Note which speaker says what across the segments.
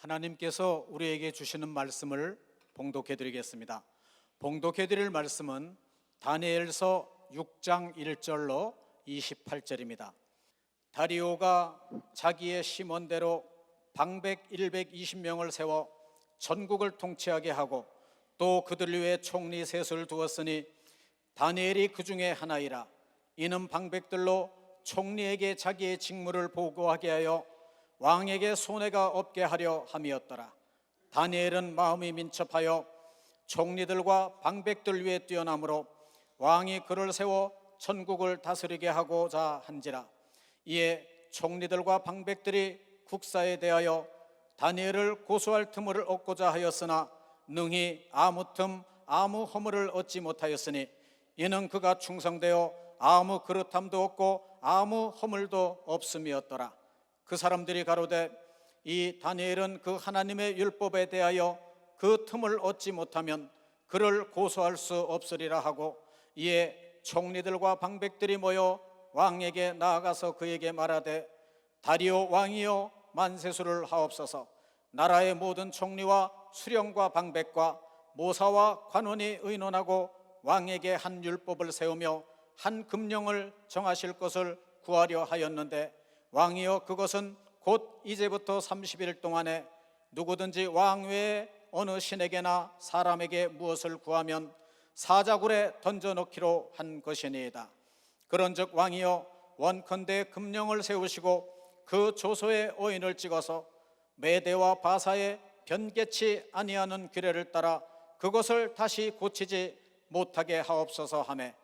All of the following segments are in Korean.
Speaker 1: 하나님께서 우리에게 주시는 말씀을 봉독해 드리겠습니다. 봉독해 드릴 말씀은 다니엘서 6장 1절로 28절입니다. 다리오가 자기의 심원대로 방백 120명을 세워 전국을 통치하게 하고 또 그들 위에 총리 셋을 두었으니 다니엘이 그 중에 하나이라. 이는 방백들로 총리에게 자기의 직무를 보고하게 하여 왕에게 손해가 없게 하려 함이었더라. 다니엘은 마음이 민첩하여 총리들과 방백들 위에 뛰어나므로 왕이 그를 세워 전국을 다스리게 하고자 한지라. 이에 총리들과 방백들이 국사에 대하여 다니엘을 고소할 틈을 얻고자 하였으나 능히 아무 틈 아무 허물을 얻지 못하였으니 이는 그가 충성되어 아무 그릇함도 없고 아무 허물도 없음이었더라. 그 사람들이 가로되 이 다니엘은 그 하나님의 율법에 대하여 그 틈을 얻지 못하면 그를 고소할 수 없으리라 하고, 이에 총리들과 방백들이 모여 왕에게 나아가서 그에게 말하되 다리오 왕이여 만세수를 하옵소서. 나라의 모든 총리와 수령과 방백과 모사와 관원이 의논하고 왕에게 한 율법을 세우며 한 금령을 정하실 것을 구하려 하였는데 왕이여 그것은 곧 이제부터 30일 동안에 누구든지 왕 외에 어느 신에게나 사람에게 무엇을 구하면 사자굴에 던져넣기로 한 것이니이다. 그런즉 왕이여 원컨대 금령을 세우시고 그 조서에 어인을 찍어서 메대와 바사에 변개치 아니하는 규례를 따라 그것을 다시 고치지 못하게 하옵소서 하매,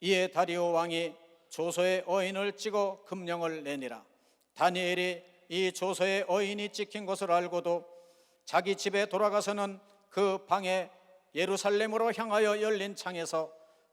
Speaker 1: 이에 다리오 왕이 조서에 어인을 찍어 금령을 내니라. 다니엘이 이 조서에 어인이 찍힌 것을 알고도 자기 집에 돌아가서는 그 방에 예루살렘으로 향하여 열린 창에서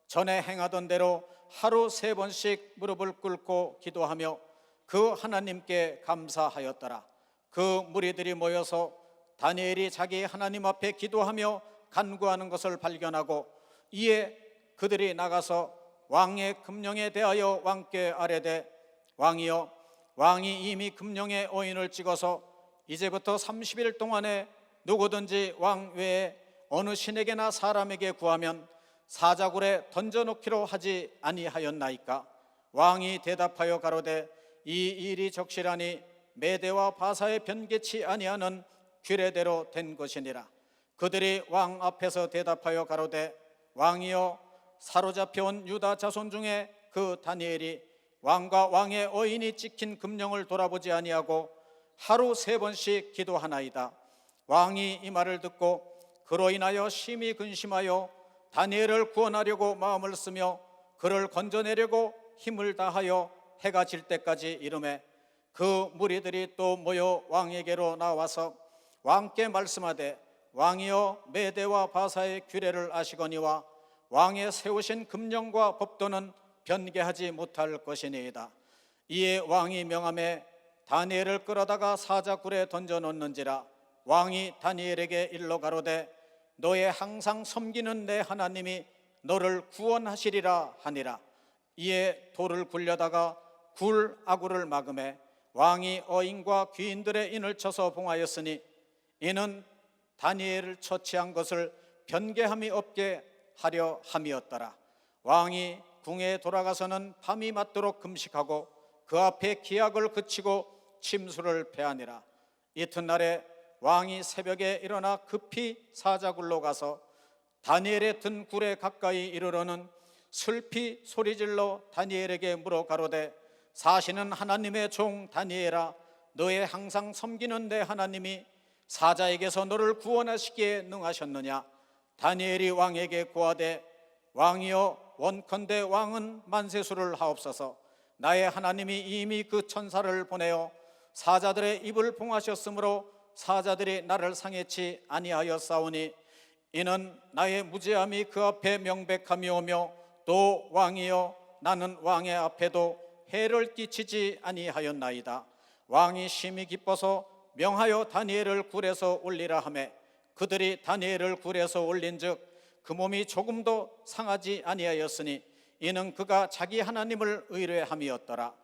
Speaker 1: 전에 행하던 대로 하루 3번씩 무릎을 꿇고 기도하며 그 하나님께 감사하였더라. 그 무리들이 모여서 다니엘이 자기 하나님 앞에 기도하며 간구하는 것을 발견하고, 이에 그들이 나가서 왕의 금령에 대하여 왕께 아뢰되 왕이여 왕이 이미 금령에 어인을 찍어서 이제부터 30일 동안에 누구든지 왕 외에 어느 신에게나 사람에게 구하면 사자굴에 던져놓기로 하지 아니하였나이까? 왕이 대답하여 가로되 이 일이 적실하니 메대와 바사에 변개치 아니하는 규례대로 된 것이니라. 그들이 왕 앞에서 대답하여 가로되 왕이여 사로잡혀온 유다 자손 중에 그 다니엘이 왕과 왕의 어인이 찍힌 금령을 돌아보지 아니하고 하루 3번씩 기도하나이다. 왕이 이 말을 듣고 그로 인하여 심히 근심하여 다니엘을 구원하려고 마음을 쓰며 그를 건져내려고 힘을 다하여 해가 질 때까지 이르매, 그 무리들이 또 모여 왕에게로 나와서 왕께 말씀하되 왕이여 메대와 바사의 규례를 아시거니와 왕의 세우신 금령과 법도는 변개하지 못할 것이니이다. 이에 왕이 명하매 다니엘을 끌어다가 사자굴에 던져놓는지라. 왕이 다니엘에게 일러 가로되 너의 항상 섬기는 내 하나님이 너를 구원하시리라 하니라. 이에 돌을 굴려다가 굴 아구를 막음에 왕이 어인과 귀인들의 인을 쳐서 봉하였으니 이는 다니엘을 처치한 것을 변개함이 없게 하려 함이었더라. 왕이 궁에 돌아가서는 밤이 맞도록 금식하고 그 앞에 기약을 그치고 침수를 패하니라. 이튿날에 왕이 새벽에 일어나 급히 사자굴로 가서 다니엘의 든 굴에 가까이 이르러는 슬피 소리질러 다니엘에게 물어 가로되 사시는 하나님의 종 다니엘아, 너의 항상 섬기는 내 하나님이 사자에게서 너를 구원하시기에 능하셨느냐? 다니엘이 왕에게 고하되 왕이여 원컨대 왕은 만세수를 하옵소서. 나의 하나님이 이미 그 천사를 보내어 사자들의 입을 봉하셨으므로 사자들이 나를 상해치 아니하였사오니 이는 나의 무죄함이 그 앞에 명백함이오며 또 왕이여 나는 왕의 앞에도 해를 끼치지 아니하였나이다. 왕이 심히 기뻐서 명하여 다니엘을 굴에서 올리라 하매 그들이 다니엘을 굴에서 올린즉 그 몸이 조금도 상하지 아니하였으니 이는 그가 자기 하나님을 의뢰함이었더라.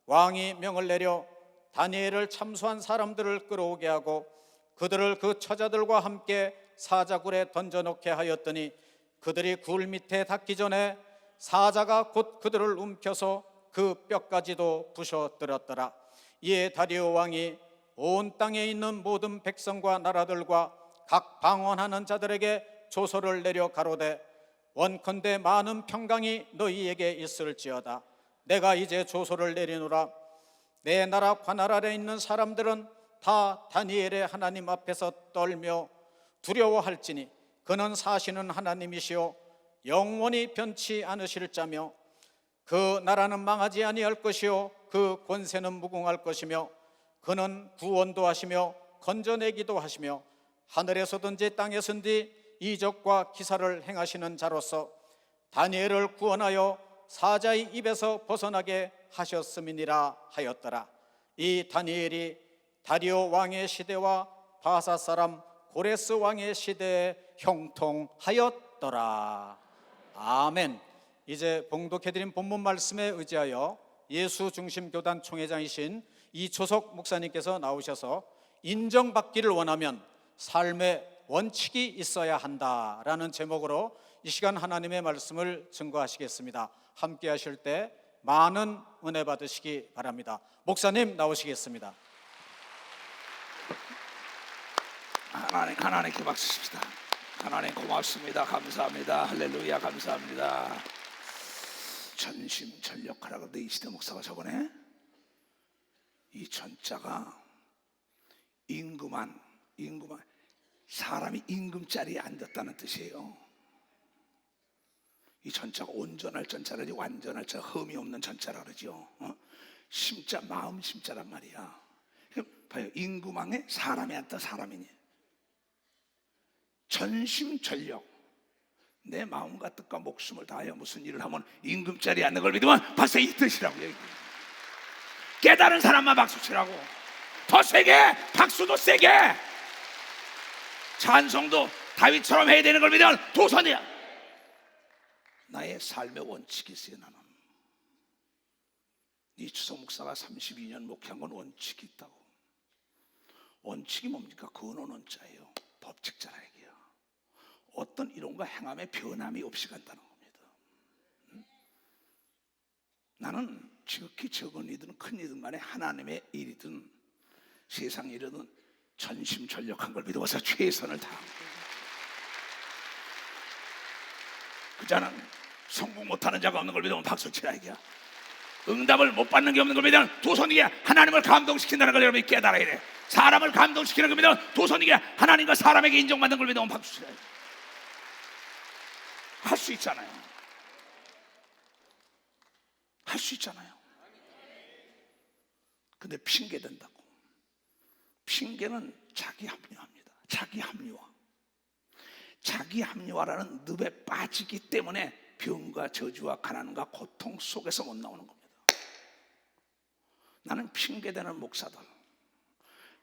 Speaker 1: 왕이 명을 내려 다니엘을 참수한 사람들을 끌어오게 하고 그들을 그 처자들과 함께 사자굴에 던져놓게 하였더니 그들이 굴 밑에 닿기 전에 사자가 곧 그들을 움켜서 그 뼈까지도 부셔뜨렸더라. 이에 다리오 왕이 온 땅에 있는 모든 백성과 나라들과 각 방언하는 자들에게 조서를 내려 가로되 원컨대 많은 평강이 너희에게 있을지어다. 내가 이제 조서를 내리노라. 내 나라 관할 아래 있는 사람들은 다 다니엘의 하나님 앞에서 떨며 두려워할지니 그는 사시는 하나님이시오 영원히 변치 않으실 자며 그 나라는 망하지 아니할 것이요 그 권세는 무궁할 것이며 그는 구원도 하시며 건져내기도 하시며 하늘에서든지 땅에서든지 이적과 기사를 행하시는 자로서 다니엘을 구원하여 사자의 입에서 벗어나게 하셨음이니라 하였더라. 이 다니엘이 다리오 왕의 시대와 바사 사람 고레스 왕의 시대에 형통하였더라. 아멘. 이제 봉독해드린 본문 말씀에 의지하여 예수 중심 교단 총회장이신 이초석 목사님께서 나오셔서 인정받기를 원하면 삶의 원칙이 있어야 한다라는 제목으로 이 시간 하나님의 말씀을 증거하시겠습니다. 함께 하실 때 많은 은혜 받으시기 바랍니다. 목사님 나오시겠습니다.
Speaker 2: 하나님께 박수 칩시다. 하나님 고맙습니다. 감사합니다. 할렐루야 감사합니다. 전심전력하라 그런데 이시대 목사가 저번에 이 전자가 임금한 사람이 임금자리에 앉았다는 뜻이에요. 이 전자가 온전할 전자라지 완전할 자 흠이 없는 전자라 그러죠. 심자 마음 심자란 말이야. 봐요. 임금왕에 사람이 앉다 사람이니 전심전력 내 마음과 뜻과 목숨을 다하여 무슨 일을 하면 임금자리에 앉는 걸 믿으면 벌써 이 뜻이라고 얘기해. 깨달은 사람만 박수치라고. 더 세게 박수도 세게 찬송도 다윗처럼 해야 되는 걸 믿으면 도선이야. 나의 삶의 원칙이 있어요. 나는 이초석 목사가 32년 목회한 건 원칙이 있다고. 원칙이 뭡니까? 근원 원자예요. 법칙자라 얘기야. 어떤 이론과 행함에 변함이 없이 간다는 겁니다. 나는 지극히 적은 일이든 큰 일이든 간에 하나님의 일이든 세상 일이든 전심전력한 걸 믿어서 최선을 다한 거예요. 그 자는 성공 못하는 자가 없는 걸 믿으면 박수치라 얘기야. 응답을 못 받는 게 없는 걸 믿으면 도선이게 하나님을 감동시킨다는 걸 여러분이 깨달아야 돼. 사람을 감동시키는 걸 믿으면 도선이게 하나님과 사람에게 인정받는 걸 믿으면 박수치라 얘기야. 할 수 있잖아요. 할 수 있잖아요. 근데 핑계 된다고. 핑계는 자기 합리화입니다. 자기 합리화. 자기 합리화라는 늪에 빠지기 때문에 병과 저주와 가난과 고통 속에서 못 나오는 겁니다. 나는 핑계대는 목사들,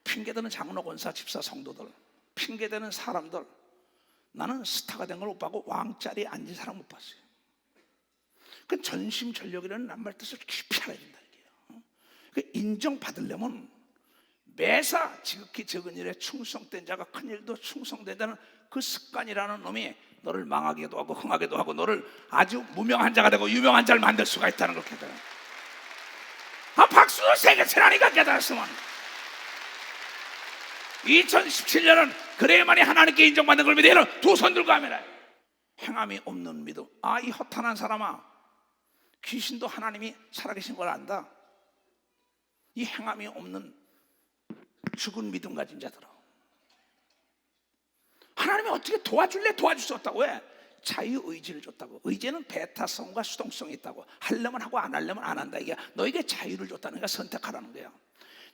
Speaker 2: 핑계대는 장로, 권사, 집사, 성도들, 핑계대는 사람들, 나는 스타가 된 걸 못 봤고 왕자리에 앉은 사람 못 봤어요. 그 전심전력이라는 낱말 뜻을 깊이 알아야 된다 이게요. 그 인정받으려면 매사 지극히 적은 일에 충성된 자가 큰 일도 충성된다는 그 습관이라는 놈이 너를 망하게도 하고 흥하게도 하고 너를 아주 무명한 자가 되고 유명한 자를 만들 수가 있다는 걸 깨달아. 박수도 세게 치라니까 깨달았으면. 2017년은 그래야만이 하나님께 인정받는 걸 믿어요. 두 손 들고 하면 행함이 없는 믿음. 이 허탄한 사람아, 귀신도 하나님이 살아계신 걸 안다. 이 행함이 없는 죽은 믿음 가진 자들아, 하나님이 어떻게 도와줄래? 도와줄 수 없다고. 왜? 자유의지를 줬다고. 의지는 배타성과 수동성이 있다고. 하려면 하고 안 하려면 안 한다. 이게 너에게 자유를 줬다는 거야. 선택하라는 거야.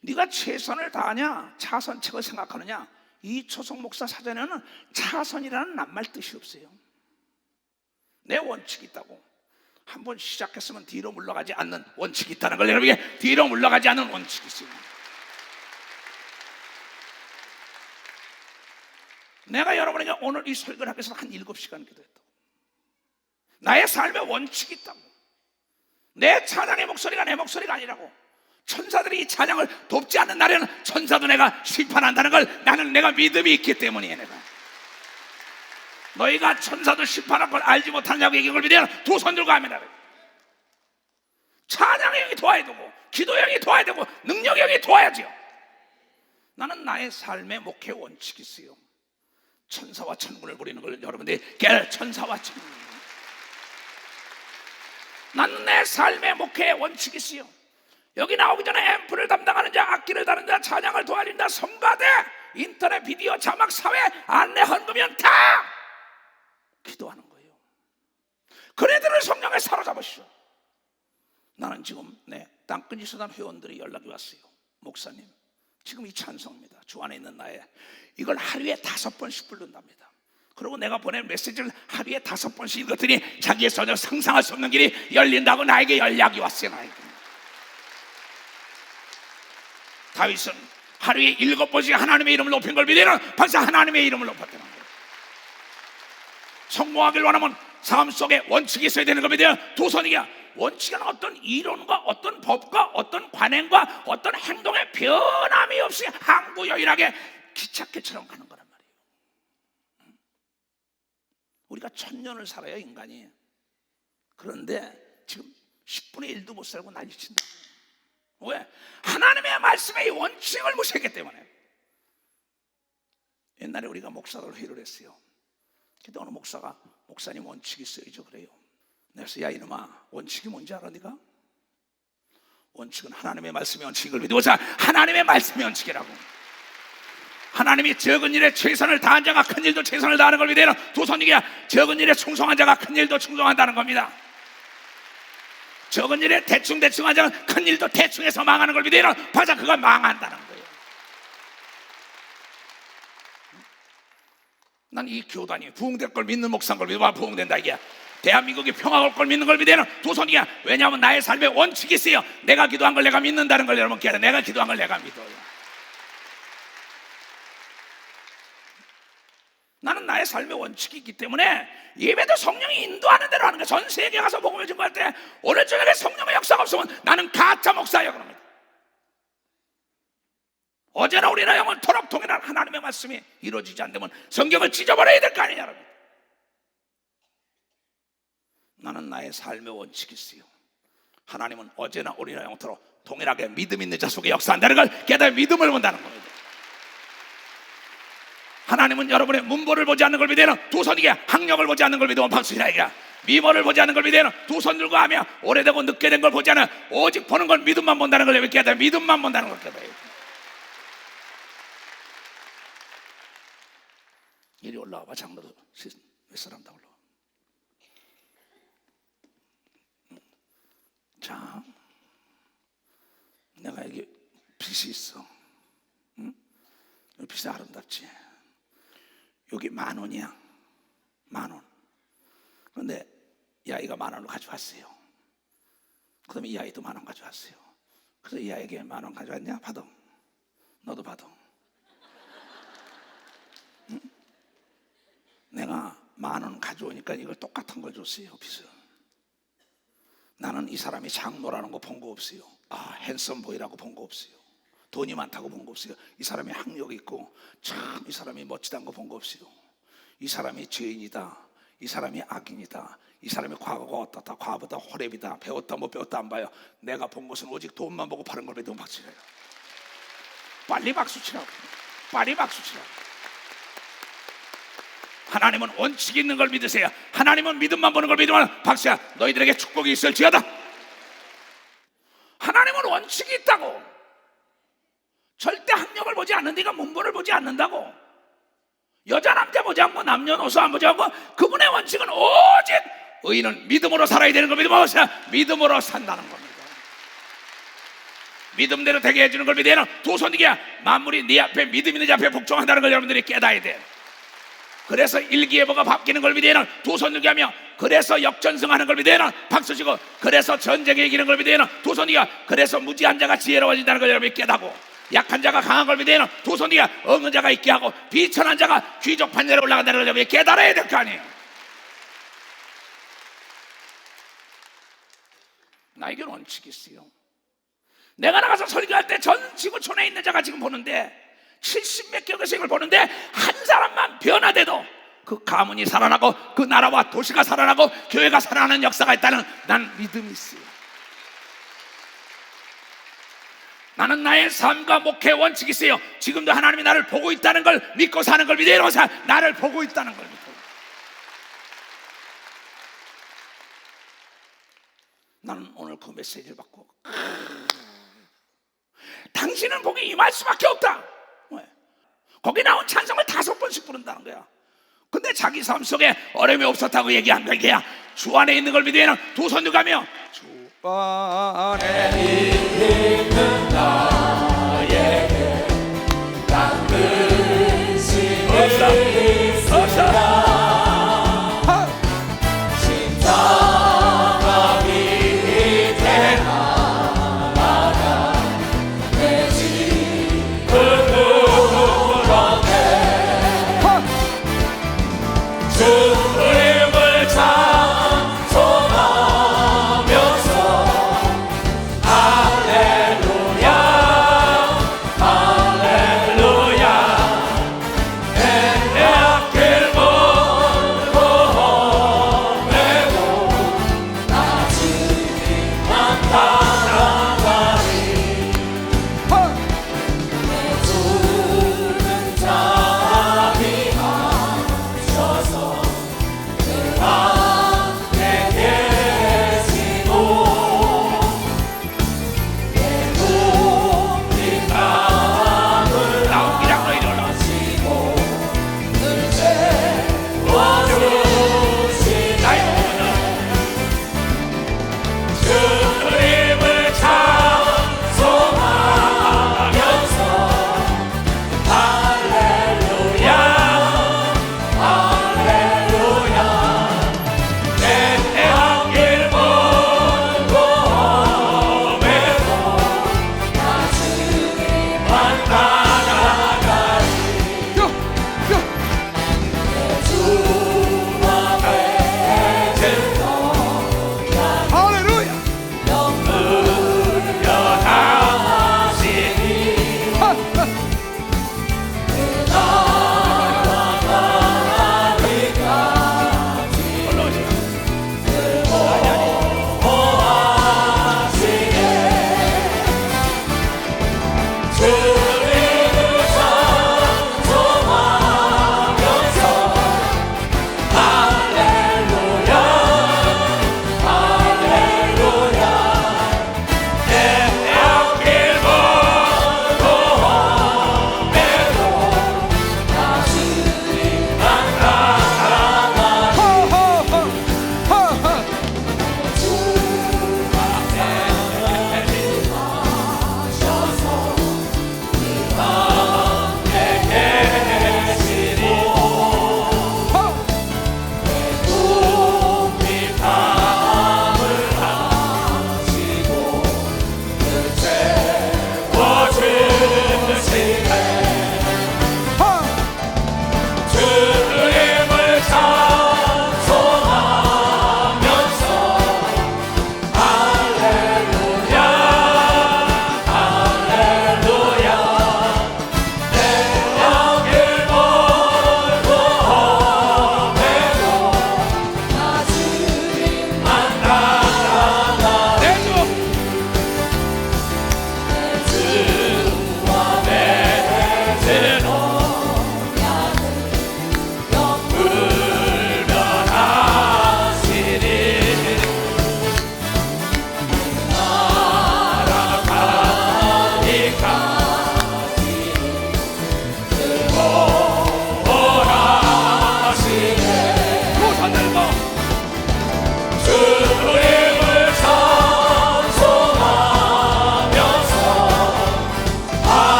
Speaker 2: 네가 최선을 다하냐, 차선책을 생각하느냐. 이초석 목사 사전에는 차선이라는 낱말 뜻이 없어요. 내 원칙이 있다고. 한번 시작했으면 뒤로 물러가지 않는 원칙이 있다는 걸 여러분에게 뒤로 물러가지 않는 원칙이 있어요. 내가 여러분에게 오늘 이 설교를 하기 위해서 한 7시간 기도했다고. 나의 삶의 원칙이 있다고. 내 찬양의 목소리가 내 목소리가 아니라고. 천사들이 이 찬양을 돕지 않는 날에는 천사도 내가 심판한다는 걸 나는 내가 믿음이 있기 때문이에요. 내가 너희가 천사도 심판할 걸 알지 못하느냐고 얘기한 걸 믿으면 두 손 들고 아멘 하라. 찬양의 영이 도와야 되고 기도의 영이 도와야 되고 능력의 영이 도와야지요. 나는 나의 삶의 목회 원칙이 있어요. 천사와 천군을 부리는 걸 여러분들이 깨알 천사와 천군. 나는 내 삶의 목회의 원칙이 있어요. 여기 나오기 전에 앰프를 담당하는 자, 악기를 다루는 자, 찬양을 도와주는 자, 성가대, 인터넷 비디오, 자막, 사회, 안내, 헌금이면 다 기도하는 거예요. 그네들을 성령에 사로잡으시오. 나는 지금 땅끝 수단 회원들이 연락이 왔어요. 목사님, 지금 이 찬송입니다. 주 안에 있는 나의 이걸 하루에 5번씩 부른답니다. 그리고 내가 보낸 메시지를 하루에 5번씩 읽었더니 자기의 전혀 상상할 수 없는 길이 열린다고 나에게 연락이 왔어요. 나에게. 다윗은 하루에 7번씩 하나님의 이름을 높인 걸 믿으면 벌써 하나님의 이름을 높였다는 거예요. 성공하길 원하면 삶 속에 원칙이 있어야 되는 걸 믿으면 두 손이야. 원칙은 어떤 이론과 어떤 법과 어떤 관행과 어떤 행동의 변함이 없이 항구여일하게 기찻길처럼 가는 거란 말이에요. 우리가 1000년을 살아요, 인간이. 그런데 지금 10분의 1도 못 살고 난리친다. 왜? 하나님의 말씀의 원칙을 무시했기 때문에. 옛날에 우리가 목사들 회의를 했어요. 근데 어느 목사가 목사님 원칙이 있어야죠 그래요. 그래서 야 이놈아, 원칙이 뭔지 알아 네가? 원칙은 하나님의 말씀의 원칙을 믿고 자 하나님의 말씀의 원칙이라고. 하나님이 적은 일에 최선을 다한 자가 큰 일도 최선을 다하는 걸 믿어요. 두 손이야. 적은 일에 충성한 자가 큰 일도 충성한다는 겁니다. 적은 일에 대충 한 자는 큰 일도 대충해서 망하는 걸 믿어요. 바자 그가 망한다는 거예요. 난 이 교단이 부흥될 걸 믿는 목사인 걸 믿어. 부흥된다 이게. 대한민국이 평화가 올 걸 믿는 걸 믿어요. 두 손이야. 왜냐하면 나의 삶에 원칙이 있어요. 내가 기도한 걸 내가 믿는다는 걸 여러분 기억해야 돼. 내가 기도한 걸 내가 믿어요. 나는 나의 삶의 원칙이 있기 때문에 예배도 성령이 인도하는 대로 하는 거야. 전 세계 가서 복음을 전파할 때 오늘 저녁에 성령의 역사가 없으면 나는 가짜 목사예요 그럽니다. 어제나 우리나 영원토록 동일한 하나님의 말씀이 이루어지지 않으면 성경을 찢어버려야 될 거 아니냐 여러분. 나는 나의 삶의 원칙이 있어요. 하나님은 어제나 오늘이나 영원토록 동일하게 믿음 있는 자 속에 역사한다는 걸 깨달아 믿음을 본다는 겁니다. 하나님은 여러분의 문보를 보지 않는 걸 믿어요. 두 손이게 학력을 보지 않는 걸 믿으면 박수시라이가 미모를 보지 않는 걸 믿어요. 두 손 들고 하며 오래되고 늦게 된 걸 보지 않아 오직 보는 걸 믿음만 본다는 걸 깨달아 믿음만 본다는 걸 깨달아요. 이리 올라와봐. 장로도 몇 사람 다 올라와. 자, 내가 여기 빚이 있어. 응? 빚이 아름답지. 여기 10,000원이야. 10,000원. 그런데 이 아이가 10,000원을 가져왔어요. 그 다음에 이 아이도 10,000원 가져왔어요. 그래서 이 아이에게 10,000원 가져왔냐? 받아. 너도 받아. 응? 내가 10,000원 가져오니까 이걸 똑같은 걸 줬어요. 빚을. 나는 이 사람이 장로라는 거 본 거 없어요. 핸섬 보이라고 본 거 없어요. 돈이 많다고 본 거 없어요. 이 사람이 학력이 있고 참 이 사람이 멋지다는 거 본 거 없어요. 이 사람이 죄인이다. 이 사람이 악인이다. 이 사람의 과거가 어떻다. 과거보다 호랩이다. 배웠다 못 배웠다 안 봐요. 내가 본 것은 오직 돈만 보고 바른 걸 믿으면 박수치라요. 빨리 박수치라고. 빨리 박수치라고. 하나님은 원칙이 있는 걸 믿으세요. 하나님은 믿음만 보는 걸 믿으면 박수야 너희들에게 축복이 있을지어다. 하나님은 원칙이 있다고. 절대 학력을 보지 않는 데가 문본을 보지 않는다고. 여자 남자 보지 않고 남녀노소 안 보지 않고 그분의 원칙은 오직 의인은 믿음으로 살아야 되는 걸 믿으면 믿음으로 산다는 겁니다. 믿음대로 되게 해주는 걸 믿어야 두 손이야. 만물이 네 앞에 믿음 있는 자 앞에 복종한다는 걸 여러분들이 깨달아야 돼. 그래서 일기예보가 바뀌는 걸 믿어야 두 손 들게 하며 그래서 역전승하는 걸 믿어야 박수치고 그래서 전쟁에 이기는 걸 믿어야 두 손이야. 그래서 무지한 자가 지혜로워진다는 걸 여러분이 깨닫고 약한 자가 강한 걸 믿어야 두 손이야. 없는 자가 있게 하고 비천한 자가 귀족 판례에 올라간다는 걸 여러분이 깨달아야 될 거 아니에요. 나에게는 원칙이 있어요. 내가 나가서 설교할 때 전 지구촌에 있는 자가 지금 보는데 70몇 개 교회를 보는데 한 사람만 변화돼도 그 가문이 살아나고 그 나라와 도시가 살아나고 교회가 살아나는 역사가 있다는 난 믿음이 있어요. 나는 나의 삶과 목회 원칙이 있어요. 지금도 하나님이 나를 보고 있다는 걸 믿고 사는 걸 믿어요. 나를 보고 있다는 걸 믿고. 나는 오늘 그 메시지를 받고 당신은 복이 임할 수밖에 없다. 왜? 거기 나온 찬송을 5번씩 부른다는 거야. 근데 자기 삶 속에 어려움이 없었다고 얘기한 거야. 주 안에 있는 걸 믿으면 두 손 들가며 주 안에 있는 나에게 당근심이 없어.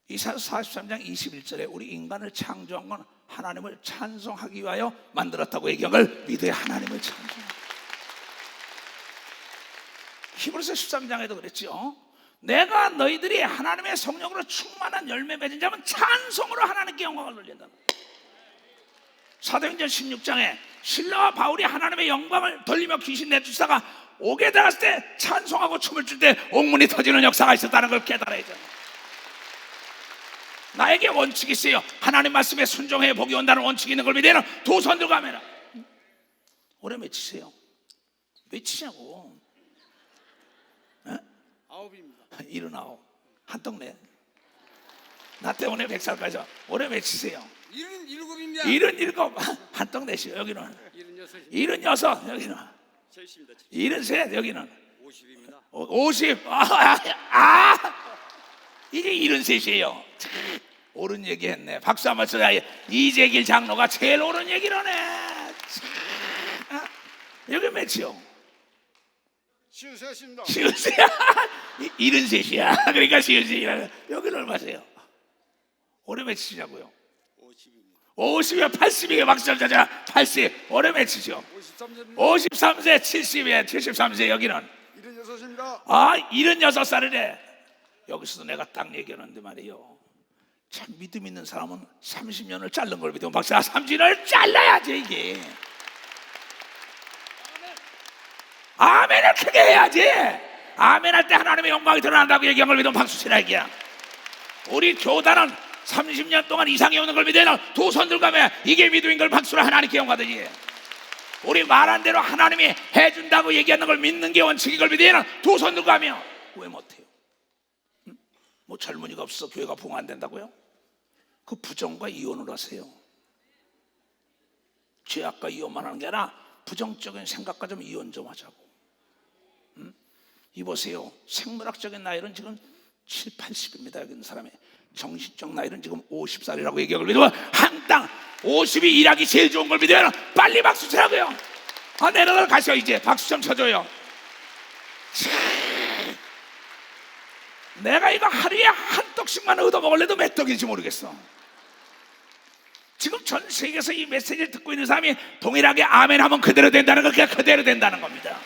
Speaker 2: 이사야서 43장 21절에 우리 인간을 창조한 건 하나님을 찬송하기 위하여 만들었다고 얘기한 걸 믿어야 하나님을 찬송합니다. 히브리서 13장에도 그랬죠. 내가 너희들이 하나님의 성령으로 충만한 열매 맺은 자면 찬송으로 하나님께 영광을 돌린다. 사도행전 16장에 신라와 바울이 하나님의 영광을 돌리며 귀신 내쫓다가 옥에 들어갔을 때 찬송하고 춤을 출 때 옥문이 터지는 역사가 있었다는 걸 깨달아야 돼요. 나에게 원칙이 있어요. 하나님 말씀에 순종해 복이 온다는 원칙이 있는 걸 믿으면 두 손 들고 하면 올해 몇이세요? 몇이냐고?
Speaker 3: 9입니다.
Speaker 2: 79. 한떡내. 나 때문에 100살까지. 올해 몇이세요?
Speaker 3: 77입니다.
Speaker 2: 77. 한떡 내시오. 여기는
Speaker 3: 76입니다.
Speaker 2: 76. 여기는
Speaker 3: 70입니다.
Speaker 2: 73. 여기는
Speaker 3: 50입니다.
Speaker 2: 50. 이게 73이에요. 옳은 얘기 했네. 박수 한번 쳐야. 이재길 장로가 제일 옳은 얘기를 하네. 여기 몇이요?
Speaker 3: 53입니다.
Speaker 2: 73. 73이야. 그러니까 73이야. 여기는 얼마세요? 올해 몇이냐고요?
Speaker 3: 50입니다.
Speaker 2: 50이야. 80이에요. 박수 좀 쳐자. 80. 올해 몇이죠?
Speaker 3: 53입니다.
Speaker 2: 53세. 70이에요. 73세. 여기는
Speaker 3: 76입니다.
Speaker 2: 76살이래. 여기서도 내가 딱 얘기하는데 말이에요. 참 믿음 있는 사람은 30년을 자른 걸 믿으면 박사 30년을 잘라야지 이게. 아멘을 크게 해야지. 아멘 할 때 하나님의 영광이 드러난다고 얘기한 걸 믿으면 박수 치라 이게야. 우리 교단은 30년 동안 이상이 오는 걸 믿으면 두 손 들고 가면 이게 믿음인 걸 박수로 하나님께 영광하듯이. 우리 말한 대로 하나님이 해준다고 얘기하는 걸 믿는 게 원칙인 걸 믿으면 두 손 들고 가면 왜 못해요? 뭐 젊은이가 없어서 교회가 부흥 안 된다고요? 그 부정과 이혼을 하세요. 죄악과 이혼만 하는 게 아니라 부정적인 생각과 좀 이혼 좀 하자고. 이보세요. 생물학적인 나이는 지금 7, 80입니다. 여기 있는 사람의 정신적 나이는 지금 50살이라고 얘기하고 믿으면 항상 50이 일하기 제일 좋은 걸 믿으면 빨리 박수 치라고요. 내려가 가셔. 이제 박수 좀 쳐줘요. 내가 이거 하루에 한 떡씩만 얻어 먹을래도 몇 떡인지 모르겠어. 지금 전 세계에서 이 메시지를 듣고 있는 사람이 동일하게 아멘 하면 그대로 된다는 건 그냥 그대로 된다는 겁니다.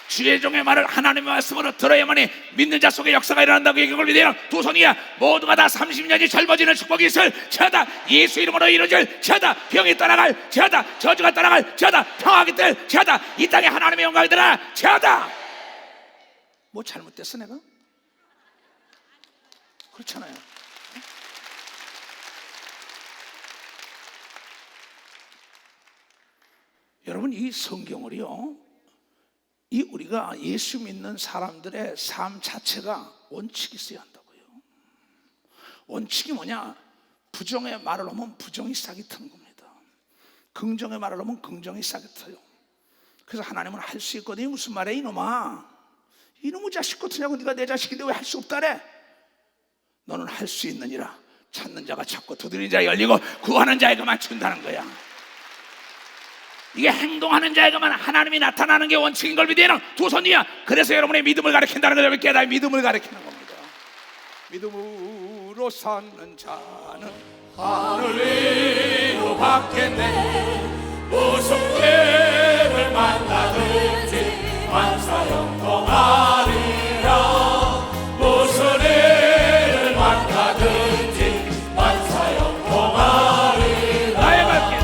Speaker 2: 주의 종의 말을 하나님의 말씀으로 들어야만이 믿는 자 속에 역사가 일어난다고 얘기한 걸 믿으면 두 손이야. 모두가 다 30년이 젊어지는 축복이 있을 저하다. 예수 이름으로 이루어질 저하다. 병이 떠나갈 저하다. 저주가 떠나갈 저하다. 평화가 뜰 저하다. 이 땅에 하나님의 영광이 드러나 저하다. 뭐 잘못됐어 내가? 그렇잖아요. 여러분 이 성경을요, 이 우리가 예수 믿는 사람들의 삶 자체가 원칙이 있어야 한다고요. 원칙이 뭐냐? 부정의 말을 하면 부정이 싹이 트는 겁니다. 긍정의 말을 하면 긍정이 싹이 트요. 그래서 하나님은 할 수 있거든요. 무슨 말이야 이놈아? 이놈의 자식 같으냐고. 네가 내 자식인데 왜 할 수 없다래? 너는 할 수 있느니라. 찾는 자가 찾고 두드리는 자가 열리고 구하는 자에게만 준다는 거야. 이게 행동하는 자에게만 하나님이 나타나는 게 원칙인 걸 믿으면 두 손이야. 그래서 여러분의 믿음을 가리킨다는 걸 여러분 깨달아. 믿음을 가리키는 겁니다. 믿음으로 사는 자는 하늘 위로 받겠네. 무슨 죄를 만나든지 만사형통하리라. 무슨 일을 만나든지 만사형통하리라. 나의 갈길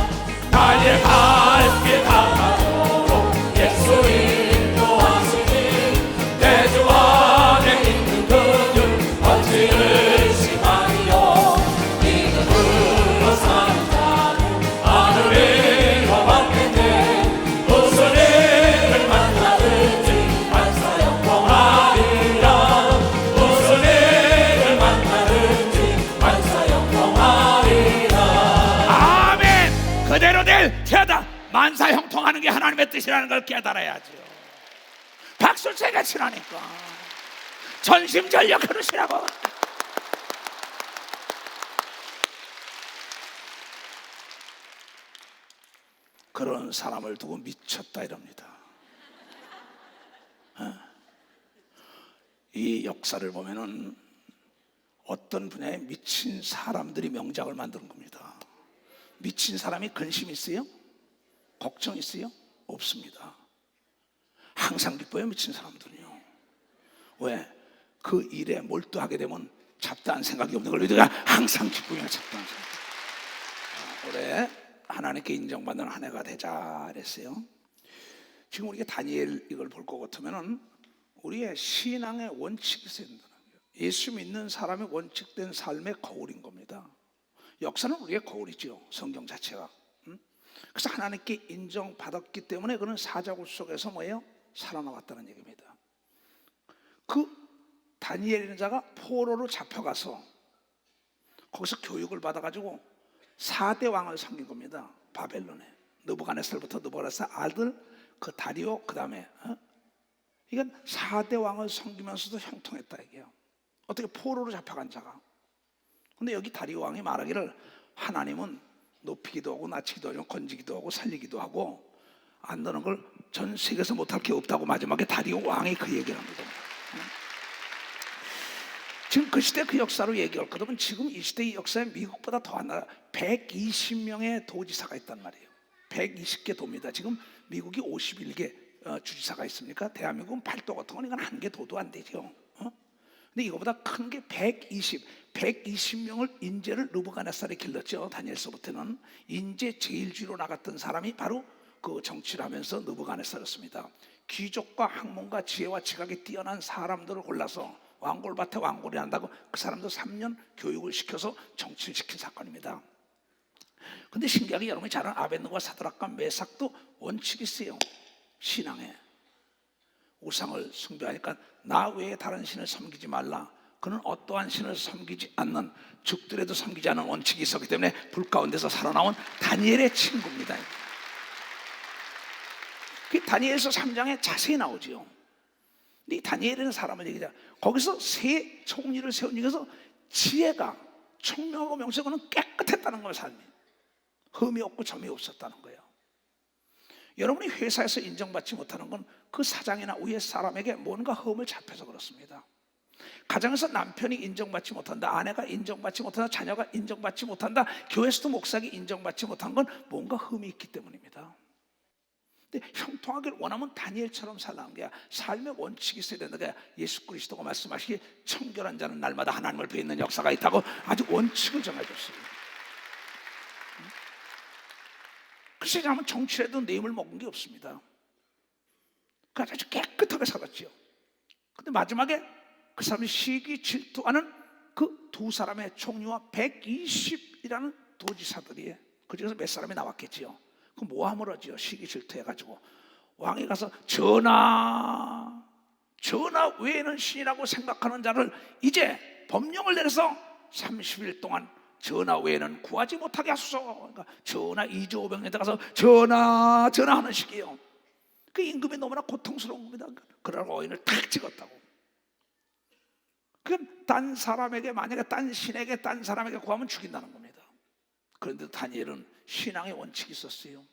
Speaker 2: 나의 갈길 다가도록 예수 인도하시니 내 주 안에 있는 그들 어찌 의심하리요. 믿음으로 사는 자는 하늘 위로 받겠네. 무슨 일을 만나든지 만사형통하리라. 무슨 일을 만나든지 만사형통하리라. 아멘. 그대로 될 죄다. 만사형통하는 게 하나님의 뜻이라는 걸 깨달아야죠. 박수 세게 치라니까. 전심전력 그러시라고. 그런 사람을 두고 미쳤다 이럽니다. 이 역사를 보면은 어떤 분야에 미친 사람들이 명작을 만드는 겁니다. 미친 사람이 근심 있어요? 걱정 있어요? 없습니다. 항상 기뻐요, 미친 사람들은요. 왜? 그 일에 몰두하게 되면 잡다한 생각이 없는 걸 우리가 항상 기쁘며 잡다한 생각. 올해 하나님께 인정받는 한 해가 되자 그랬어요. 지금 우리가 다니엘 이걸 볼 것 같으면은 우리의 신앙의 원칙이 있어야 된다는 거예요. 예수 믿는 사람의 원칙된 삶의 거울인 겁니다. 역사는 우리의 거울이죠, 성경 자체가. 그래서 하나님께 인정받았기 때문에 그는 사자굴 속에서 뭐예요? 살아남았다는 얘기입니다. 그 다니엘이라는 자가 포로로 잡혀가서 거기서 교육을 받아가지고 4대 왕을 섬긴 겁니다. 바벨론에 느부갓네살부터 느부갓네살 아들 그 다리오, 그 다음에 이건 4대 왕을 섬기면서도 형통했다 이게요. 어떻게 포로로 잡혀간 자가. 근데 여기 다리오 왕이 말하기를 하나님은 높이기도 하고 낮추기도 하고 건지기도 하고 살리기도 하고 안 되는 걸 전 세계에서 못할 게 없다고 마지막에 다리오 왕이 그 얘기를 합니다. 지금 그 시대 그 역사로 얘기할 거면 지금 이 시대의 역사에 미국보다 더한 나라 120명의 도지사가 있단 말이에요. 120개 도입니다. 지금 미국이 51개 주지사가 있습니까? 대한민국은 8도 같은 건 이건 한 개 도도 안 되죠. 근데 이거보다 큰 게 120명을 인재를 느부갓네살이 길렀죠. 다니엘서부터는 인재 제일주의로 나갔던 사람이 바로 그 정치를 하면서 느부갓네살이었습니다. 귀족과 학문과 지혜와 지각이 뛰어난 사람들을 골라서 왕골밭에 왕골이 한다고 그 사람들 3년 교육을 시켜서 정치를 시킨 사건입니다. 근데 신기하게 여러분이 잘 아는 아벤느고와 사드락과 메삭도 원칙이 있어요. 신앙에 우상을 숭배하니까 나 외에 다른 신을 섬기지 말라. 그는 어떠한 신을 섬기지 않는 죽더라도 섬기지 않는 원칙이 있었기 때문에 불 가운데서 살아나온 다니엘의 친구입니다. 그 다니엘서 3장에 자세히 나오지요. 근데 이 다니엘이라는 사람을 얘기하자. 거기서 세 총리를 세운 중에서 지혜가 총명하고 명세하고는 깨끗했다는 거예요. 삶이 흠이 없고 점이 없었다는 거예요. 여러분이 회사에서 인정받지 못하는 건 그 사장이나 위에 사람에게 뭔가 흠을 잡혀서 그렇습니다. 가정에서 남편이 인정받지 못한다, 아내가 인정받지 못한다, 자녀가 인정받지 못한다, 교회에서도 목사가 인정받지 못한 건 뭔가 흠이 있기 때문입니다. 근데 형통하기를 원하면 다니엘처럼 살라는 거야. 삶의 원칙이 있어야 된다. 그러니까 예수 그리스도가 말씀하시기에 청결한 자는 날마다 하나님을 뵙는 역사가 있다고 아주 원칙을 정해줬어요. 글쎄 하면 정치에도 뇌물 먹은 게 없습니다. 그러니까 아주 깨끗하게 살았죠. 근데 마지막에 그 사람이 시기 질투하는 그 두 사람의 총리와 120이라는 도지사들이 그 중에서 몇 사람이 나왔겠지요. 그 모함을 하지요. 시기 질투해가지고 왕이 가서 전하 외에는 신이라고 생각하는 자를 이제 법령을 내려서 30일 동안 전하 외에는 구하지 못하게 하소서. 그러니까 전하 2조 500년대 가서 전하 하는 식이에요. 그 임금이 너무나 고통스러운 겁니다. 그러고 어인을 탁 찍었다고. 그건 딴 사람에게, 만약에 딴 신에게, 딴 사람에게 구하면 죽인다는 겁니다. 그런데 다니엘은 신앙의 원칙이 있었어요.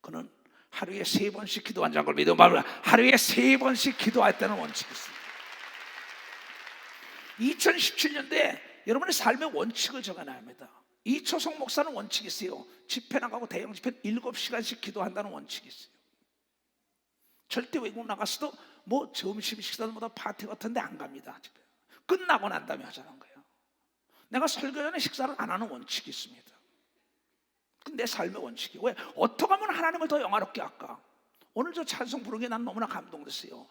Speaker 2: 그는 하루에 3번씩 기도한다는 걸 믿어 말로 하루에 3번씩 기도할 때는 원칙이 있습니다. 2017년도에 여러분의 삶의 원칙을 정해놔야 합니다. 이초성 목사는 원칙이 있어요. 집회 나가고 대형 집회 7시간씩 기도한다는 원칙이 있어요. 절대 외국 나갔어도 뭐 점심 식사보다 파티 같은데 안 갑니다. 집에. 끝나고 난 다음에 하자는 거예요. 내가 설교 전에 식사를 안 하는 원칙이 있습니다. 내 삶의 원칙이 왜? 어떻게 하면 하나님을 더 영화롭게 할까? 오늘 저 찬송 부르기에 난 너무나 감동됐어요.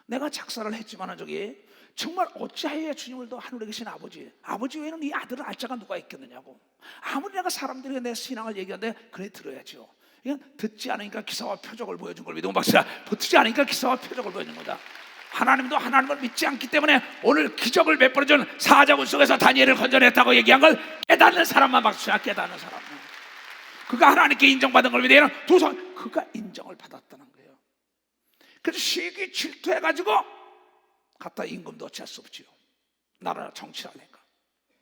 Speaker 2: 내가 작사를 했지만 저기 정말 어찌하여 주님을 더 하늘에 계신 아버지 외에는 이 아들을 알 자가 누가 있겠느냐고. 아무리 내가 사람들에게 내 신앙을 얘기하는데 그래 들어야죠. 이건 듣지 않으니까 기사와 표적을 보여준 걸 믿으면 박수야. 듣지 않으니까 기사와 표적을 보여준 거다. 하나님도 하나님을 믿지 않기 때문에 오늘 기적을 베풀어준 사자굴 속에서 다니엘을 건져냈다고 얘기한 걸 깨닫는 사람만 박수야. 깨닫는 사람만. 그가 하나님께 인정받은 걸 믿으면 두 사람 그가 인정을 받았다는 거예요. 그래서 시기 질투해가지고 갖다 임금도 어찌할 수 없지요. 나라 정치하니까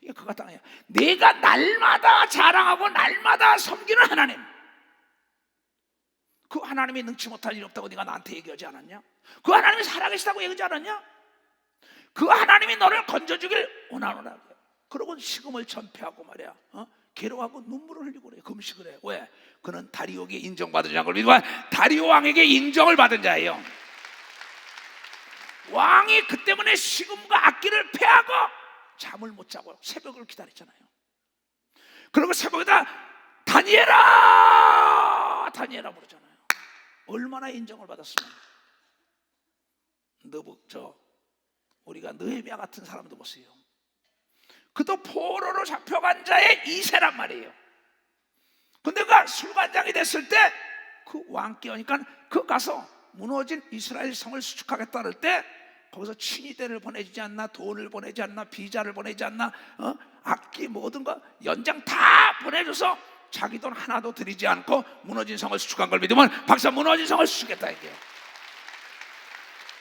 Speaker 2: 이게 그가 땅이야. 내가 날마다 자랑하고 날마다 섬기는 하나님, 그 하나님이 능치 못할 일 없다고 네가 나한테 얘기하지 않았냐? 그 하나님이 살아계시다고 얘기하지 않았냐? 그 하나님이 너를 건져주길 원하노라. 그러고 식음을 전폐하고 말이야, 괴로워하고 눈물을 흘리고 그래. 금식을 해. 왜? 그는 다리오에게 인정받은 자를 믿고 다리오 왕에게 인정을 받은 자예요. 왕이 그 때문에 식음과 악기를 패하고 잠을 못 자고 새벽을 기다렸잖아요. 그리고 새벽에다 다니엘아 다니엘아 부르잖아요. 얼마나 인정을 받았으면. 우리가 느헤미야 같은 사람도 보세요. 그도 포로로 잡혀간 자의 2세란 말이에요. 근데 그가 술관장이 됐을 때 그 왕께 오니까 그 가서 무너진 이스라엘 성을 수축하겠다 할 때 거기서 친위대를 보내지 않나, 돈을 보내지 않나, 비자를 보내지 않나, 악기 모든 거 연장 다 보내줘서 자기 돈 하나도 들이지 않고 무너진 성을 수축한 걸 믿으면 박사 무너진 성을 수축했다 이게요.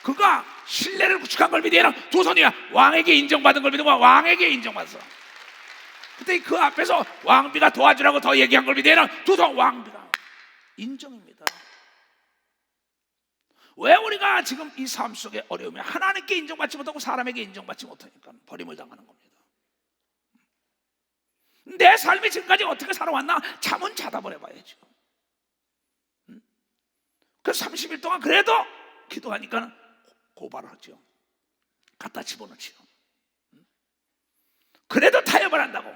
Speaker 2: 그가 신뢰를 구축한 걸 믿으면 두 손이야. 왕에게 인정받은 걸 믿으면 왕에게 인정받았어. 그때 그 앞에서 왕비가 도와주라고 더 얘기한 걸 믿으면 두 손 왕비가 인정입니다. 왜 우리가 지금 이 삶 속에 어려움이 하나님께 인정받지 못하고 사람에게 인정받지 못하니까 버림을 당하는 겁니다. 내 삶이 지금까지 어떻게 살아왔나? 잠은 자다 보내봐야죠. 그 30일 동안 그래도 기도하니까 고발을 하죠. 갖다 집어넣지요. 그래도 타협을 한다고.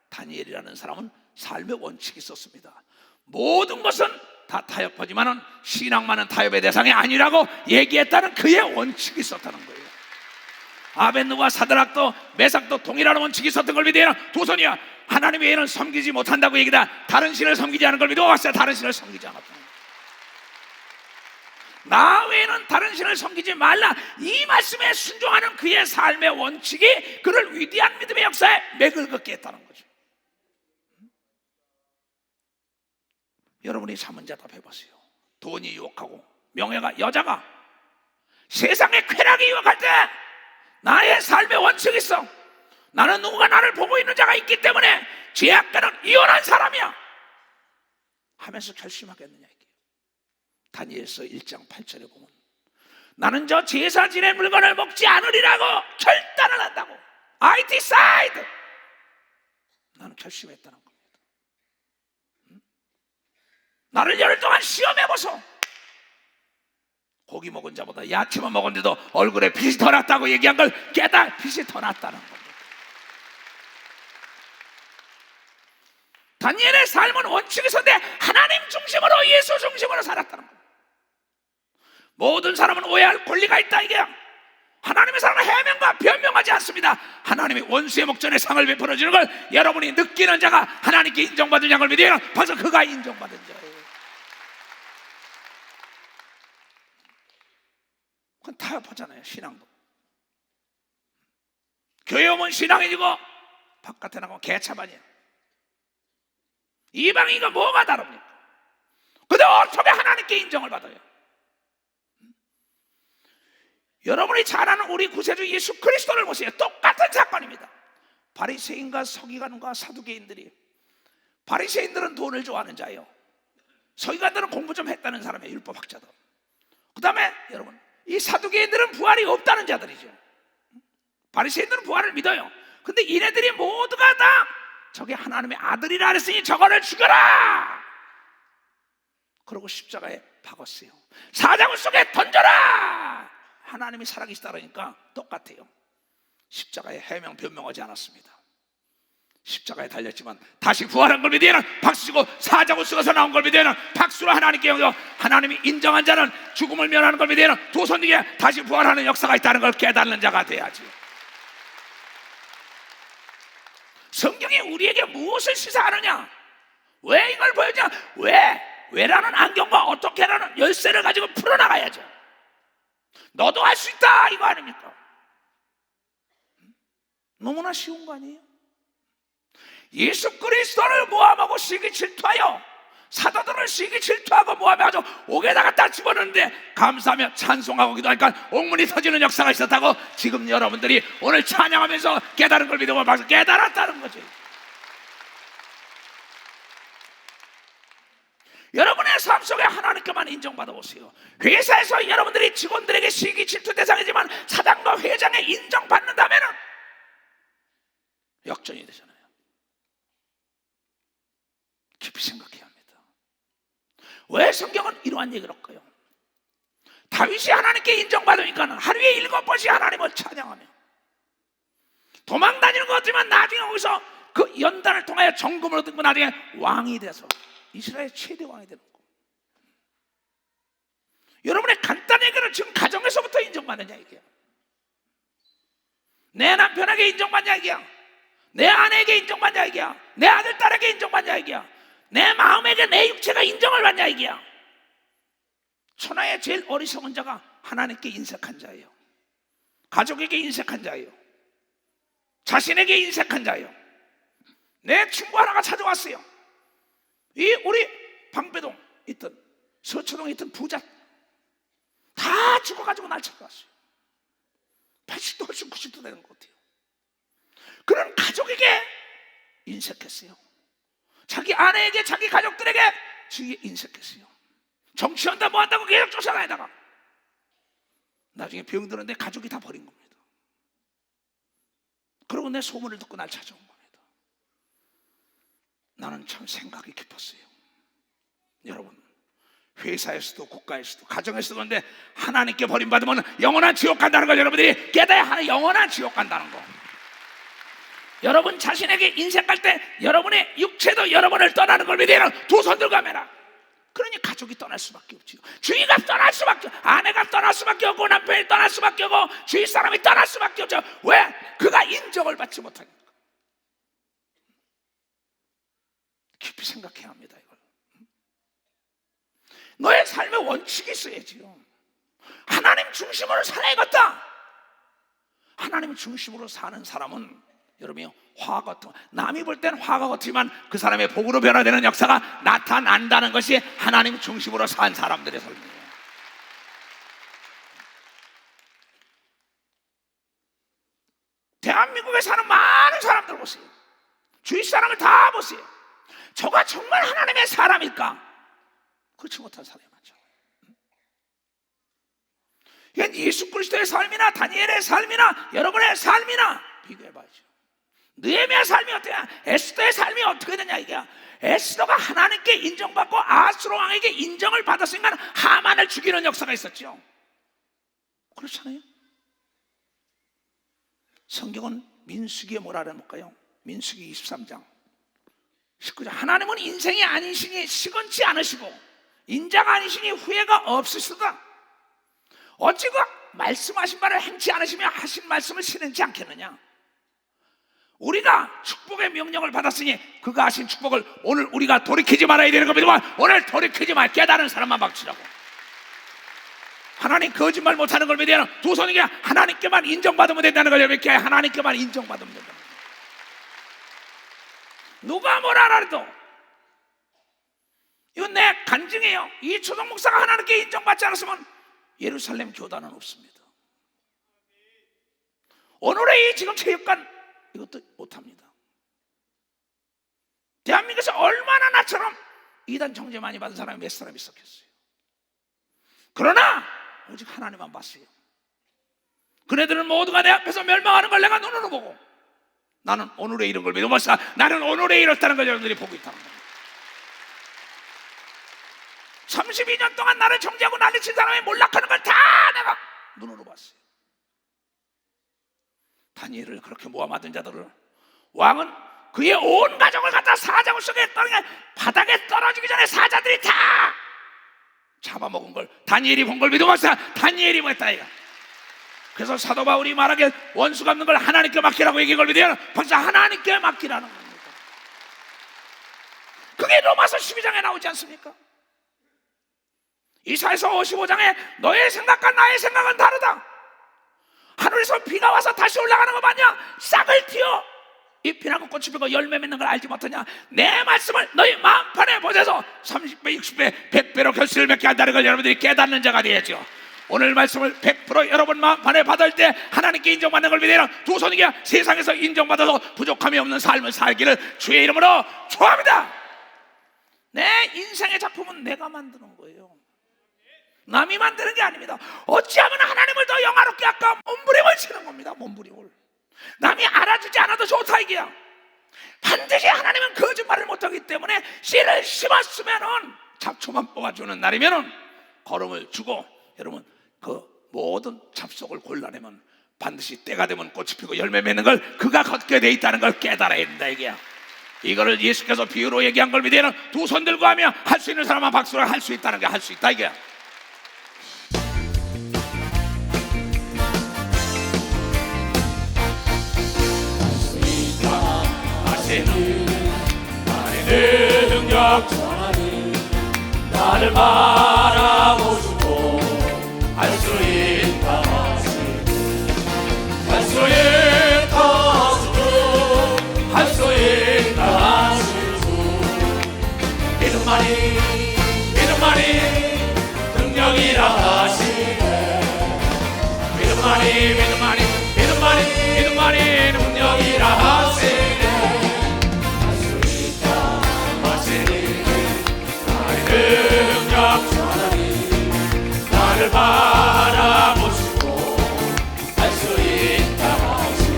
Speaker 2: 다니엘이라는 사람은 삶의 원칙이 있었습니다. 모든 것은 다 타협하지만 신앙만은 타협의 대상이 아니라고 얘기했다는 그의 원칙이 있었다는 거예요. 아벤누고와 사드락도 메삭도 동일한 원칙이 있었던 걸 믿어야 두 손이야. 하나님 외에는 섬기지 못한다고 얘기다. 다른 신을 섬기지 않은 걸 믿어 왔어요. 다른 신을 섬기지 않았다. 나 외에는 다른 신을 섬기지 말라. 이 말씀에 순종하는 그의 삶의 원칙이 그를 위대한 믿음의 역사에 맥을 긋게 했다는 거죠. 여러분이 자문자답 해보세요. 돈이 유혹하고 명예가, 여자가, 세상의 쾌락이 유혹할 때 나의 삶의 원칙이 있어. 나는 누군가 나를 보고 있는 자가 있기 때문에 죄악과는 이혼한 사람이야 하면서 결심하겠느냐 이게. 다니엘서 1장 8절에 보면 나는 저 제사 지낼 물건을 먹지 않으리라고 결단을 한다고. I decide. 나는 결심했다는 겁니다. 나를 열흘 동안 시험해보소. 고기 먹은 자보다 야채만 먹었는데도 얼굴에 빛이 더 났다고 얘기한 걸 깨달. 빛이 더 났다는 겁니다. 다니엘의 삶은 원칙이 있었는데 하나님 중심으로, 예수 중심으로 살았다는 겁니다. 모든 사람은 오해할 권리가 있다 이게야. 하나님의 사랑은 해명과 변명하지 않습니다. 하나님이 원수의 목전에 상을 베풀어 주는 걸 여러분이 느끼는 자가 하나님께 인정받은 자를 믿으면 벌써 그가 인정받은 자예요. 그건 타협하잖아요. 신앙도. 교회 오면 신앙이지고 바깥에 나가면 개차반이야. 이방인과 뭐가 다릅니까? 근데 어떻게 하나님께 인정을 받아요? 여러분이 잘 아는 우리 구세주 예수 그리스도를 보세요. 똑같은 사건입니다. 바리새인과 서기관과 사두개인들이, 바리새인들은 돈을 좋아하는 자예요. 서기관들은 공부 좀 했다는 사람이에요. 율법학자들. 그 다음에 여러분, 이 사두개인들은 부활이 없다는 자들이죠. 바리새인들은 부활을 믿어요. 근데 이네들이 모두가 다 저게 하나님의 아들이라 그랬으니 저거를 죽여라. 그러고 십자가에 박았어요. 사자굴 속에 던져라. 하나님이 살아계시다 그러니까 똑같아요. 십자가에 해명 변명하지 않았습니다. 십자가에 달렸지만 다시 부활한 걸 믿으면 박수치고 사자굴 속에서 나온 걸 믿으면 박수로 하나님께 영여, 하나님이 인정한 자는 죽음을 면하는 걸 믿으면 두 손 위에 다시 부활하는 역사가 있다는 걸 깨닫는 자가 돼야지. 성경이 우리에게 무엇을 시사하느냐? 왜 이걸 보여주냐? 왜라는 안경과 어떻게라는 열쇠를 가지고 풀어나가야죠. 너도 할 수 있다 이거 아닙니까? 너무나 쉬운 거 아니에요? 예수 그리스도를 모함하고 시기 질투하여, 사도들을 시기 질투하고 모함해가지고 옥에다 갖다 집어넣는데 감사하며 찬송하고 기도하니까 옥문이 터지는 역사가 있었다고 지금 여러분들이 오늘 찬양하면서 깨달은 걸 믿으면 박수 깨달았다는 거지. 여러분의 삶 속에 하나님께만 인정받아 보세요. 회사에서 여러분들이 직원들에게 시기 질투 대상이지만 사장과 회장에 인정받는다면 역전이 되잖아요. 깊이 생각해야 합니다. 왜 성경은 이러한 얘기를 할까요? 다윗이 하나님께 인정받으니까 하루에 7번씩 하나님을 찬양하며 도망다니는 것 같지만 나중에 거기서 그 연단을 통하여 정금을 얻고 나중에 왕이 돼서 이스라엘 최대 왕이 되는 거예요. 여러분의 간단한 얘기를 지금 가정에서부터 인정받느냐 이게요. 내 남편에게 인정받냐 이게야. 내 아내에게 인정받냐 이게야. 내 아들 딸에게 인정받냐 이게야. 내 마음에게 내 육체가 인정을 받냐 이게야. 천하의 제일 어리석은 자가 하나님께 인색한 자예요. 가족에게 인색한 자예요. 자신에게 인색한 자예요. 내 친구 하나가 찾아왔어요. 이 우리 방배동 있던 서초동에 있던 부자 다 죽어가지고 날 찾아왔어요. 80도 훨씬 90도 되는 것 같아요. 그런 가족에게 인색했어요. 자기 아내에게 자기 가족들에게 주위에 인색했어요. 정치한다 뭐 한다고 계속 쫓아다니다가 나중에 병들었는데 가족이 다 버린 겁니다. 그러고 내 소문을 듣고 날 찾아온 겁니다. 나는 참 생각이 깊었어요. 여러분, 회사에서도 국가에서도 가정에서도 그런데 하나님께 버림받으면 영원한 지옥 간다는 걸 여러분들이 깨달아야 하는, 영원한 지옥 간다는 거. 여러분 자신에게 인색할 때 여러분의 육체도 여러분을 떠나는 걸 믿으면 두 손 들고 하매라. 그러니 가족이 떠날 수밖에 없지요. 주위가 떠날 수밖에 없고, 아내가 떠날 수밖에 없고, 남편이 떠날 수밖에 없고, 주위 사람이 떠날 수밖에 없죠. 왜? 그가 인정을 받지 못하니까. 깊이 생각해야 합니다. 이걸. 너의 삶의 원칙이 있어야지요. 하나님 중심으로 살아야겠다. 하나님 중심으로 사는 사람은 여러분이 화 같은, 남이 볼 때는 화가 같지만 그 사람의 복으로 변화되는 역사가 나타난다는 것이 하나님 중심으로 산 사람들의 삶이에요. 대한민국에 사는 많은 사람들 보세요. 주위 사람을 다 보세요. 저가 정말 하나님의 사람일까? 그렇지 못한 사람이 많죠. 이건 예수 그리스도의 삶이나 다니엘의 삶이나 여러분의 삶이나 비교해봐야죠. 느헤미야의 삶이 어때냐? 에스더의 삶이 어떻게 되냐 이게. 에스더가 하나님께 인정받고 아수르 왕에게 인정을 받았으니까 하만을 죽이는 역사가 있었죠. 그렇잖아요. 성경은 민수기에 뭐라 그럴까요? 민수기 23장 19절. 하나님은 인생이 아니시니 시건치 않으시고 인자가 아니시니 후회가 없으시다. 어찌 그 말씀하신 바를 행치 않으시며 하신 말씀을 실행치 않겠느냐. 우리가 축복의 명령을 받았으니 그가 하신 축복을 오늘 우리가 돌이키지 말아야 되는 겁니다. 오늘 돌이키지 말, 깨달은 사람만 박치라고. 하나님 거짓말 못하는 걸 믿어야 두 손이 그냥 하나님께만 인정받으면 된다는 걸 여러분께, 하나님께만 인정받으면 된다. 누가 뭐라 하라도 이건 내 간증이에요. 이 초동 목사가 하나님께 인정받지 않았으면 예루살렘 교단은 없습니다. 오늘의 이 지금 체육관 이것도 못합니다. 대한민국에서 얼마나 나처럼 이단 정죄 많이 받은 사람이 몇 사람이 있었겠어요. 그러나 오직 하나님만 봤어요. 그네들은 모두가 내 앞에서 멸망하는 걸 내가 눈으로 보고 나는 오늘의 이런 걸 믿어봤어. 나는 오늘의 이렇다는 걸 여러분들이 보고 있다는 거예요. 32년 동안 나를 정죄하고 난리친 사람이 몰락하는 걸 다 내가 눈으로 봤어요. 다니엘을 그렇게 모함하던 자들을 왕은 그의 온 가족을 갖다 사자굴 속에 바닥에 떨어지기 전에 사자들이 다 잡아먹은 걸 다니엘이 본 걸 믿어봤어. 다니엘이 뭐했다 이거. 그래서 사도 바울이 말하길 원수 갚는 걸 하나님께 맡기라고 얘기한 걸 믿어요. 벌써 하나님께 맡기라는 겁니다. 그게 로마서 12장에 나오지 않습니까? 이사야서 55장에 너의 생각과 나의 생각은 다르다. 하늘에서 비가 와서 다시 올라가는 거 맞냐? 싹을 틔어 이 피나고 꽃이 피고 열매 맺는 걸 알지 못하냐? 내 말씀을 너희 마음판에 보셔서 30배, 60배, 100배로 결실을 맺게 한다는 걸 여러분들이 깨닫는 자가 되야죠. 오늘 말씀을 100% 여러분 마음판에 받을 때 하나님께 인정받는 걸 믿으라. 두 손이게 세상에서 인정받아서 부족함이 없는 삶을 살기를 주의 이름으로 축원합니다. 내 인생의 작품은 내가 만드는 거예요. 남이 만드는 게 아닙니다. 어찌하면 하나님을 더 영화롭게 할까? 몸부림을 치는 겁니다. 몸부림을. 남이 알아주지 않아도 좋다 이게야. 반드시 하나님은 거짓말을 못하기 때문에 씨를 심었으면은 잡초만 뽑아주는 날이면은 거름을 주고, 여러분 그 모든 잡속을 골라내면 반드시 때가 되면 꽃이 피고 열매 맺는 걸 그가 걷게 돼 있다는 걸 깨달아야 된다 이게야. 이거를 예수께서 비유로 얘기한 걸 믿으면 두 손 들고 하며 할 수 있는 사람은 박수로 할 수 있다는 게 할 수 있다 이게야. 나의 능력 나를 바라보시고 할 수 있다 할 수 있다 할 수 있다 믿음만이 능력이라 하시네. 믿음만이 능력이라 하시네. 능력 나를 바라보시고 할 수 있다 하시고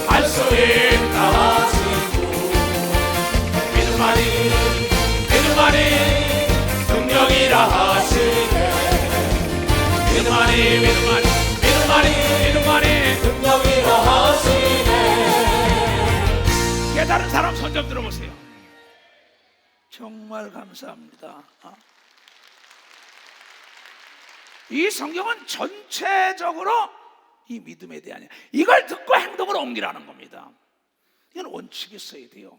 Speaker 2: 할 수 있다 하시고 믿음만이 능력이라 하시네. 믿음만이 능력이라 하시네. 깨달은 사람 손 좀 들어보세요. 정말 감사합니다. 이 성경은 전체적으로 이 믿음에 대한, 이걸 듣고 행동으로 옮기라는 겁니다. 이건 원칙이 있어야 돼요.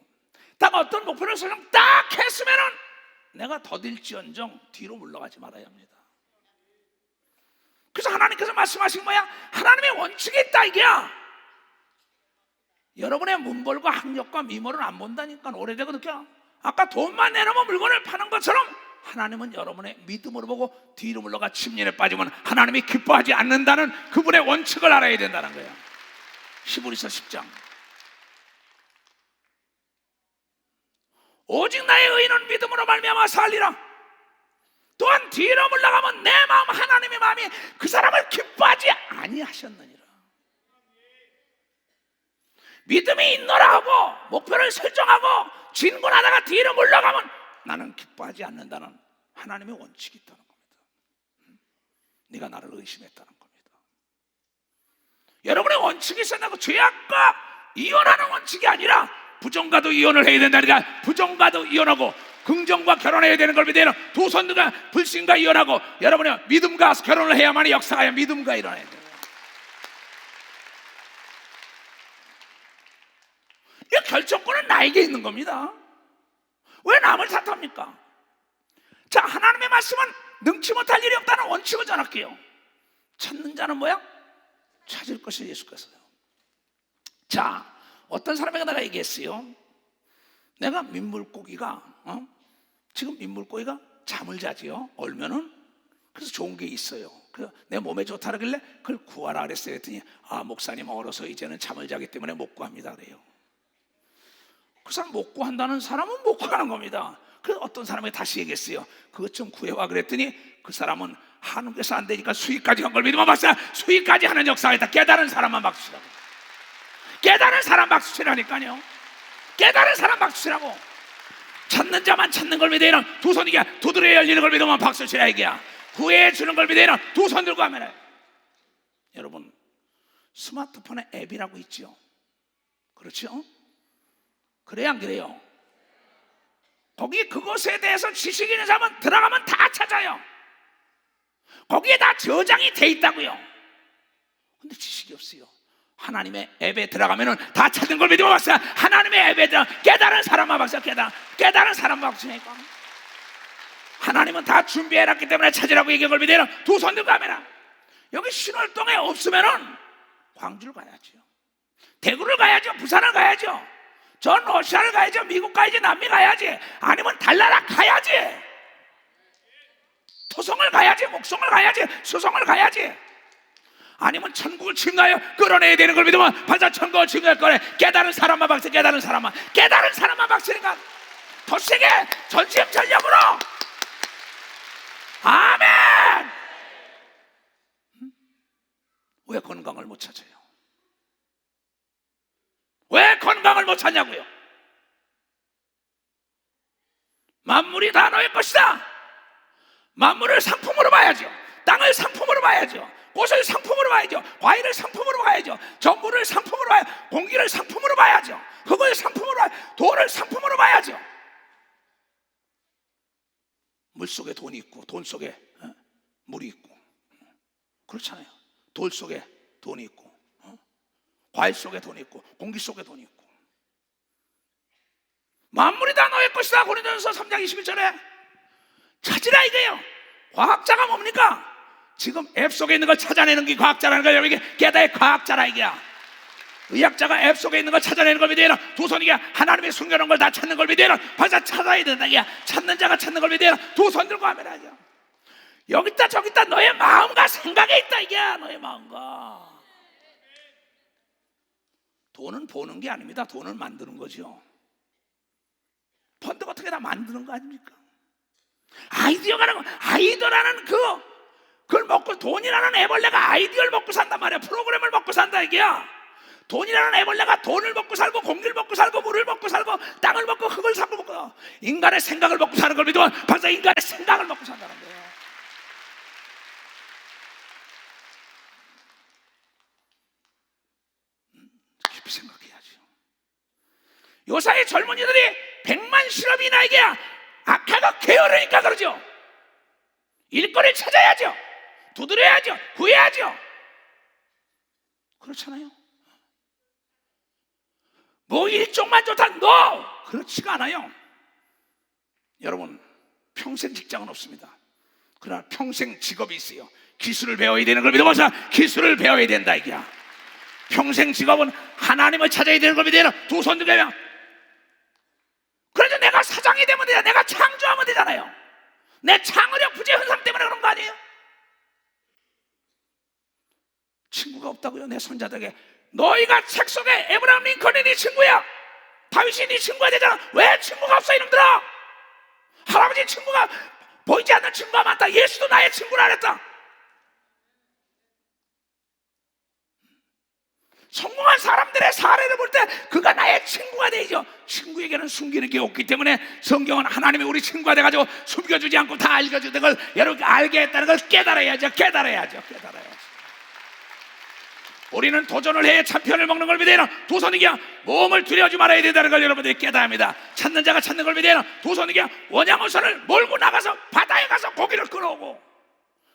Speaker 2: 딱 어떤 목표를 설정 딱 했으면은 내가 더딜지언정 뒤로 물러가지 말아야 합니다. 그래서 하나님께서 말씀하신 거야. 하나님의 원칙이 있다 이게야. 여러분의 문벌과 학력과 미모를 안 본다니까. 오래되고 느껴. 아까 돈만 내놓으면 물건을 파는 것처럼 하나님은 여러분의 믿음으로 보고 뒤로 물러가 침륜에 빠지면 하나님이 기뻐하지 않는다는 그분의 원칙을 알아야 된다는 거예요. 히브리서 10장. 오직 나의 의인은 믿음으로 말미암아 살리라. 또한 뒤로 물러가면 내 마음 하나님의 마음이 그 사람을 기뻐하지 아니하셨느니라. 믿음이 있노라 하고 목표를 설정하고 진군하다가 뒤로 물러가면 나는 기뻐하지 않는다는 하나님의 원칙이 있다는 겁니다. 네가 나를 의심했다는 겁니다. 여러분의 원칙이 있었다고 죄악과 이혼하는 원칙이 아니라 부정과도 이혼을 해야 된다니까. 부정과도 이혼하고 긍정과 결혼해야 되는 걸 믿어요. 두 손들과 불신과 이혼하고 여러분의 믿음과 결혼을 해야만이 역사가 믿음과 일어나야 돼요. 이 결정권은 나에게 있는 겁니다. 왜 남을 탓합니까? 자, 하나님의 말씀은 능치 못할 일이 없다는 원칙을 전할게요. 찾는 자는 뭐야? 찾을 것이 예수께서요. 자, 어떤 사람에게 내가 얘기했어요. 내가 민물고기가 지금 민물고기가 잠을 자지요. 얼면은. 그래서 좋은 게 있어요. 그래서 내 몸에 좋다 그러길래 그걸 구하라 그랬어요. 그랬더니 목사님 얼어서 이제는 잠을 자기 때문에 못 구합니다 그래요. 그 사람 못 구한다는 사람은 못 구하는 겁니다. 그래서 어떤 사람에게 다시 얘기했어요. 그것 좀 구해와 그랬더니 그 사람은 한국에서 안 되니까 수익까지 간 걸 믿으면 박수야. 수익까지 하는 역사가 있다. 깨달은 사람만 박수치라고. 깨달은 사람 박수치라니까요. 깨달은 사람 박수치라고. 찾는 자만 찾는 걸 믿어야 두 손 이게 두드려 열리는 걸 믿으면 박수치라 이게야. 구해주는 걸 믿어야 두 손 들고 하면 해. 여러분 스마트폰에 앱이라고 있죠. 그렇죠? 그래야 안 그래요? 거기 그것에 대해서 지식이 있는 사람은 들어가면 다 찾아요. 거기에 다 저장이 돼 있다고요. 근데 지식이 없어요. 하나님의 앱에 들어가면은 다 찾는 걸 믿으면 박수야. 하나님의 앱에 들어 깨달은 사람만 박수야. 깨달은 사람만 박수니까. 하나님은 다 준비해놨기 때문에 찾으라고 얘기한 걸 믿어요. 두 손 들고 하면 여기 신월동에 없으면은 광주를 가야죠. 대구를 가야죠. 부산을 가야죠. 전 러시아를 가야죠. 미국 가야지. 남미 가야지. 아니면 달나라 가야지. 토성을 가야지. 목성을 가야지. 수성을 가야지. 아니면 천국을 침나요 끌어내야 되는 걸 믿으면 반사 천국을 침날 거래. 깨달은 사람만 박수. 깨달은 사람만 박수니까 더 세게 전심전력으로. 아멘. 못 찾아요? 왜 건강을 못 찾냐고요? 만물이 다 너의 것이다. 만물을 상품으로 봐야죠. 땅을 상품으로 봐야죠. 꽃을 상품으로 봐야죠. 과일을 상품으로 봐야죠. 전부를 상품으로 봐야죠. 공기를 상품으로 봐야죠. 흙을 상품으로 봐야죠. 돌을 상품으로 봐야죠. 물 속에 돈이 있고 돈 속에 물이 있고 그렇잖아요. 돌 속에 돈이 있고 과일 속에 돈이 있고 공기 속에 돈이 있고 만물이 다 너의 것이다. 고린도전서 3장 21절에 찾으라 이거예요. 과학자가 뭡니까? 지금 앱 속에 있는 걸 찾아내는 게 과학자라는 거예요. 이게 게다의 과학자라 이게야. 의학자가 앱 속에 있는 걸 찾아내는 걸 믿어야 두 손이 하나님의 숨겨놓은 걸 다 찾는 걸 믿어야 벌써 찾아야 된다 이게. 찾는 자가 찾는 걸 믿어야 두 손 들고 하면 하죠. 여기 있다 저기 있다 너의 마음과 생각에 있다 이게. 너의 마음과 돈은 보는 게 아닙니다. 돈을 만드는 거죠. 펀드 같은 게 다 만드는 거 아닙니까? 아이디어라는 그걸 먹고 돈이라는 애벌레가 아이디어를 먹고 산단 말이야. 프로그램을 먹고 산다 이게야. 돈이라는 애벌레가 돈을 먹고 살고 공기를 먹고 살고 물을 먹고 살고 땅을 먹고 흙을 사고 먹고 인간의 생각을 먹고 사는 걸 믿으면 벌써 인간의 생각을 먹고 산다는 거예요. 깊이 생각해야죠. 요사이 젊은이들이 100만 실업이나 이게 악화가 게으르니까 그러죠. 일거리를 찾아야죠. 두드려야죠. 구해야죠. 그렇잖아요. 뭐 일종만 좋다. No! 그렇지가 않아요. 여러분 평생 직장은 없습니다. 그러나 평생 직업이 있어요. 기술을 배워야 되는 걸 믿어보자. 기술을 배워야 된다 이게야. 평생 직업은 하나님을 찾아야 되는 걸 믿어야 두 손 들면 그래도 내가 사장이 되면 되잖아. 내가 창조하면 되잖아요. 내 창의력 부재 현상 때문에 그런 거 아니에요? 친구가 없다고요? 내 손자들에게 너희가 책 속에 에브라임 링컨이 네 친구야. 다윗이 네 친구가 되잖아. 왜 친구가 없어 이놈들아? 할아버지 친구가 보이지 않는 친구가 많다. 예수도 나의 친구라 그랬다. 성공한 사람들의 사례를 볼 때 그가 나의 친구가 되죠. 친구에게는 숨기는 게 없기 때문에 성경은 하나님이 우리 친구가 돼가지고 숨겨주지 않고 다 알려주는 걸 여러분 알게 했다는 걸 깨달아야죠. 우리는 도전을 해 참편을 먹는 걸 믿어야 두 손이 그냥 몸을 두려워하지 말아야 된다는 걸 여러분들이 깨달아야 합니다. 찾는 자가 찾는 걸 믿어야 두 손이 그냥 원양어선을 몰고 나가서 바다에 가서 고기를 끌어오고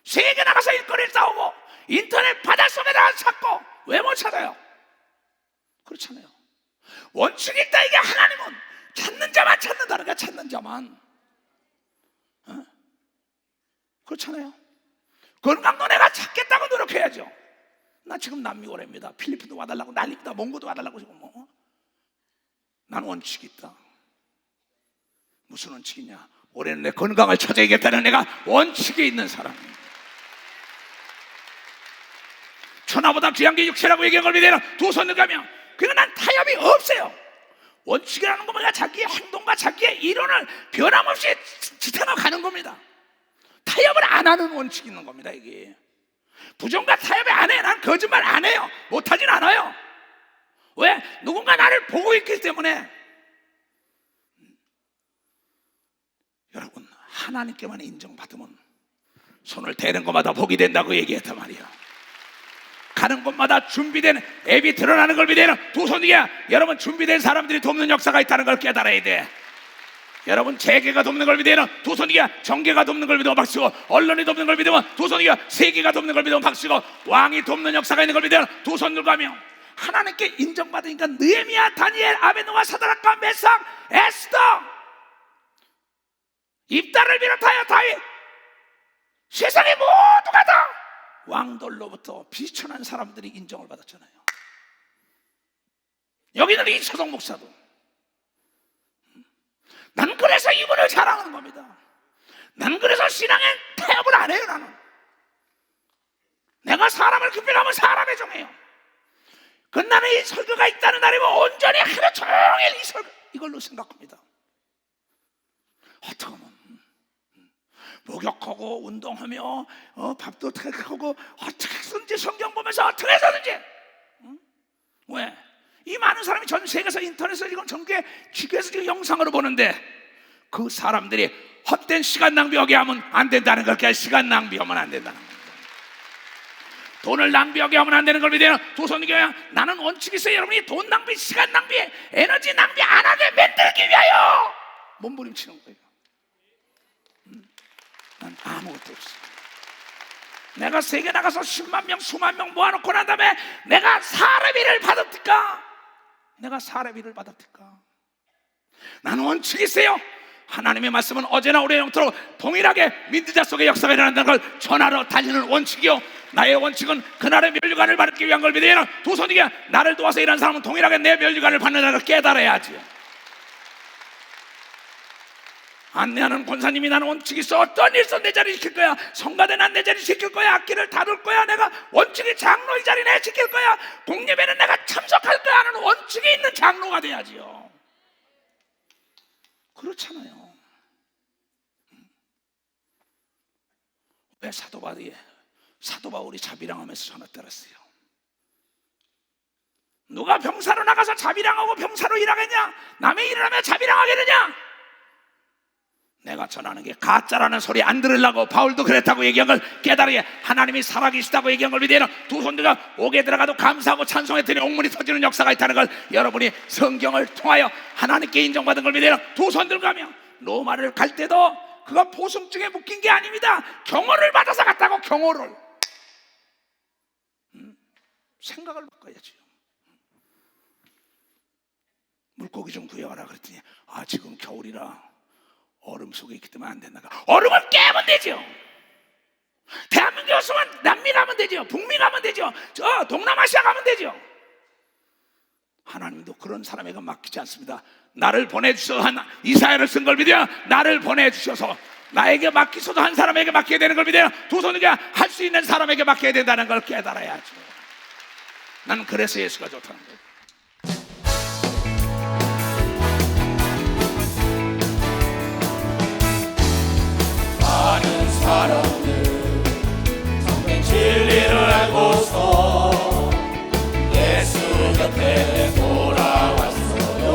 Speaker 2: 세계 나가서 일거리를 싸우고 인터넷 바닷속에다 찾고 왜 못 찾아요? 그렇잖아요. 원칙이 있다 이게. 하나님은 찾는 자만 찾는다는 거야. 찾는 자만. 그렇잖아요. 건강도 내가 찾겠다고 노력해야죠. 나 지금 남미고래입니다. 필리핀도 와달라고 난립니다. 몽고도 와달라고 지금 뭐. 난 원칙이 있다. 무슨 원칙이냐? 올해는 내 건강을 찾아야겠다는 내가 원칙이 있는 사람입니다. 천하보다 귀한 게 육체라고 얘기한 걸 믿어야 두 손을 가면 그러니까 난 타협이 없어요. 원칙이라는 건 자기의 행동과 자기의 이론을 변함없이 지탱하고 가는 겁니다. 타협을 안 하는 원칙이 있는 겁니다. 이게 부정과 타협이 안 해. 난 거짓말 안 해요. 못하진 않아요. 왜? 누군가 나를 보고 있기 때문에. 여러분 하나님께만 인정받으면 손을 대는 것마다 복이 된다고 얘기했단 말이야. 가는 곳마다 준비된 앱이 드러나는 걸 믿어야 두 손이야. 여러분 준비된 사람들이 돕는 역사가 있다는 걸 깨달아야 돼. 여러분 재계가 돕는 걸 믿으면 두 손이야. 정계가 돕는 걸 믿으면 박수고 언론이 돕는 걸 믿으면 두 손이야. 세계가 돕는 걸 믿으면 박수고 왕이 돕는 역사가 있는 걸 믿으면 두 손 들고 하며 하나님께 인정받으니까 느헤미야, 다니엘, 아베노가, 사드락과 메삭, 에스더, 입다를 비롯하여 다윗 세상의 모두가 다 왕들로부터 비천한 사람들이 인정을 받았잖아요. 여기는 이초동 목사도. 난 그래서 이분을 자랑하는 겁니다. 난 그래서 신앙에 타협을 안 해요. 나는 내가 사람을 급별하면 사람의 종이에요. 나는 이 설교가 있다는 날이면 온전히 하루 종일 이 설교 이걸로 생각합니다. 어떻게 하면 목욕하고 운동하며 밥도 어떻게 하고 어떻게 해서든지 성경 보면서 어떻게 해서든지. 응? 왜? 이 많은 사람이 전 세계에서 인터넷에서 지금 전국에 지구에서 지금 영상으로 보는데 그 사람들이 헛된 시간 낭비하게 하면 안 된다는 걸. 시간 낭비하면 안 된다는 거예요. 돈을 낭비하게 하면 안 되는 걸 믿어요. 도선교회 나는 원칙이 있어요. 여러분이 돈 낭비, 시간 낭비, 에너지 낭비 안 하게 만들기 위하여 몸부림치는 거예요. 난 아무것도 없어. 내가 세계 나가서 10만 명, 수만 명 모아놓고 난 다음에 내가 사람의 일을 받았을까? 내가 사람의 일을 받았을까? 나는 원칙이 있어요. 하나님의 말씀은 어제나 오래 영토록 동일하게 민주자 속에 역사가 일어난다는 걸 전하러 달리는 원칙이요, 나의 원칙은 그날의 면류관을 받기 위한 걸 믿어야. 도선이가 나를 도와서 일하는 사람은 동일하게 내 면류관을 받는다는 걸 깨달아야지. 안내하는 권사님이 나는 원칙이 있어. 어떤 일선 내 자리 지킬 거야. 성가대 난 내 자리 지킬 거야. 악기를 다룰 거야. 내가 원칙이 장로의 자리 내 지킬 거야. 공예배는 내가 참석할 거야 하는 원칙이 있는 장로가 돼야지요. 그렇잖아요. 왜 사도 바울이 자비랑하면서 전화 때렸어요? 누가 병사로 나가서 자비랑하고 병사로 일하겠냐? 남의 일을 하며 자비랑하겠느냐? 내가 전하는 게 가짜라는 소리 안 들으려고 바울도 그랬다고 얘기한 걸 깨달으게 하나님이 살아계시다고 얘기한 걸 믿어야. 두 손들과 옥에 들어가도 감사하고 찬송했더니 옥문이 터지는 역사가 있다는 걸 여러분이 성경을 통하여 하나님께 인정받은 걸 믿어야. 두 손들 가며 로마를 갈 때도 그가 보승증에 묶인 게 아닙니다. 경호를 받아서 갔다고. 경호를. 생각을 바꿔야지요. 물고기 좀 구해와라 그랬더니 지금 겨울이라 얼음 속에 있기 때문에 안 된다가 얼음을 깨면 되죠. 대한민국에 없으면 남미 가면 되죠. 북미 가면 되죠. 저 동남아시아 가면 되죠. 하나님도 그런 사람에게 맡기지 않습니다. 나를 보내주셔서 이사야를 쓴 걸 믿어요. 나를 보내주셔서 나에게 맡기셔도 한 사람에게 맡겨야 되는 걸 믿어요. 두 손에게 할 수 있는 사람에게 맡겨야 된다는 걸 깨달아야죠. 나는 그래서 예수가 좋다는 거예요.
Speaker 4: 많은 사람들 성경 진리를 알고서 예수 곁에 돌아왔어요.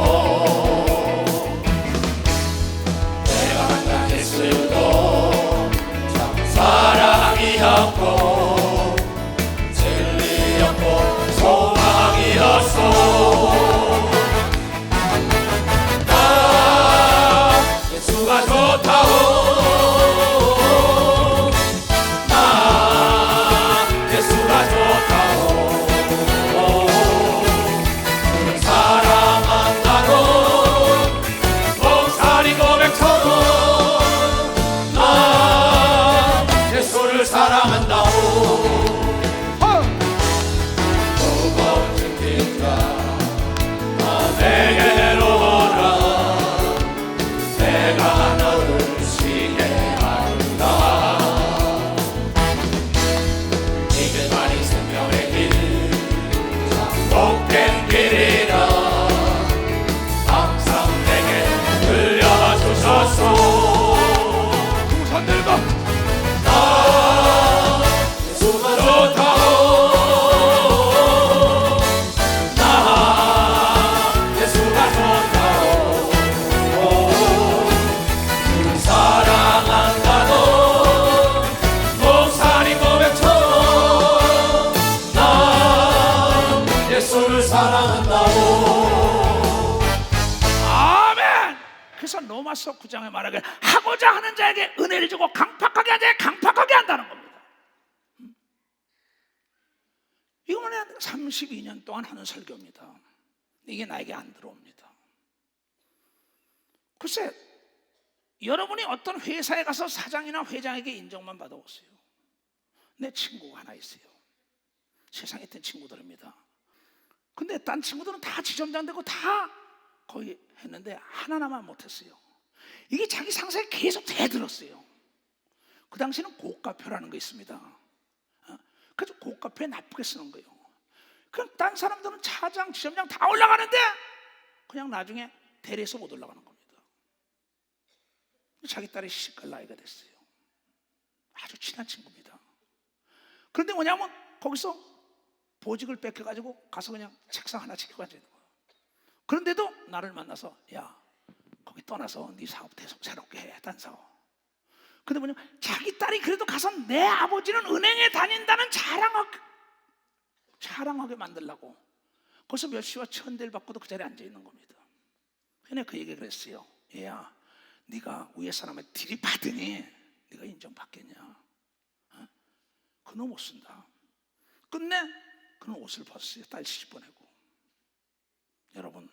Speaker 4: 내가 만난 예수도 참 사랑이었고 진리였고 소망이었어. 나 예수가 좋다고
Speaker 2: 로마서 9장에 말하길 하고자 하는 자에게 은혜를 주고 강팍하게 한 자에게 강팍하게 한다는 겁니다. 이거만 해야 32년 동안 하는 설교입니다. 이게 나에게 안 들어옵니다. 글쎄, 여러분이 어떤 회사에 가서 사장이나 회장에게 인정만 받아오세요. 내 친구가 하나 있어요. 세상에 있던 친구들입니다. 근데 딴 친구들은 다 지점장 되고 다 거의 했는데 하나만 못했어요. 이게 자기 상사에 계속 대들었어요. 그 당시에는 고가표라는 거 있습니다. 그래서 고가표에 나쁘게 쓰는 거예요. 그럼 딴 사람들은 차장, 지점장 다 올라가는데 그냥 나중에 대리에서 못 올라가는 겁니다. 자기 딸이 시집갈 나이가 됐어요. 아주 친한 친구입니다. 그런데 뭐냐면 거기서 보직을 뺏겨가지고 가서 그냥 책상 하나 지키고 앉아 있는 거예요. 그런데도 나를 만나서 야, 거기 떠나서 네 사업 계속 새롭게 해, 딴 사업. 근데 뭐냐면 자기 딸이 그래도 가서 내 아버지는 은행에 다닌다는 자랑하게 만들려고 거기서 몇 시와 천대를 받고도 그 자리에 앉아 있는 겁니다. 그냥 그 얘기 그랬어요. 얘야, 네가 위에 사람을 들이받으니 네가 인정받겠냐? 어? 그놈 못 쓴다. 끝내 그는 옷을 벗었어요. 딸 시집 보내고. 여러분,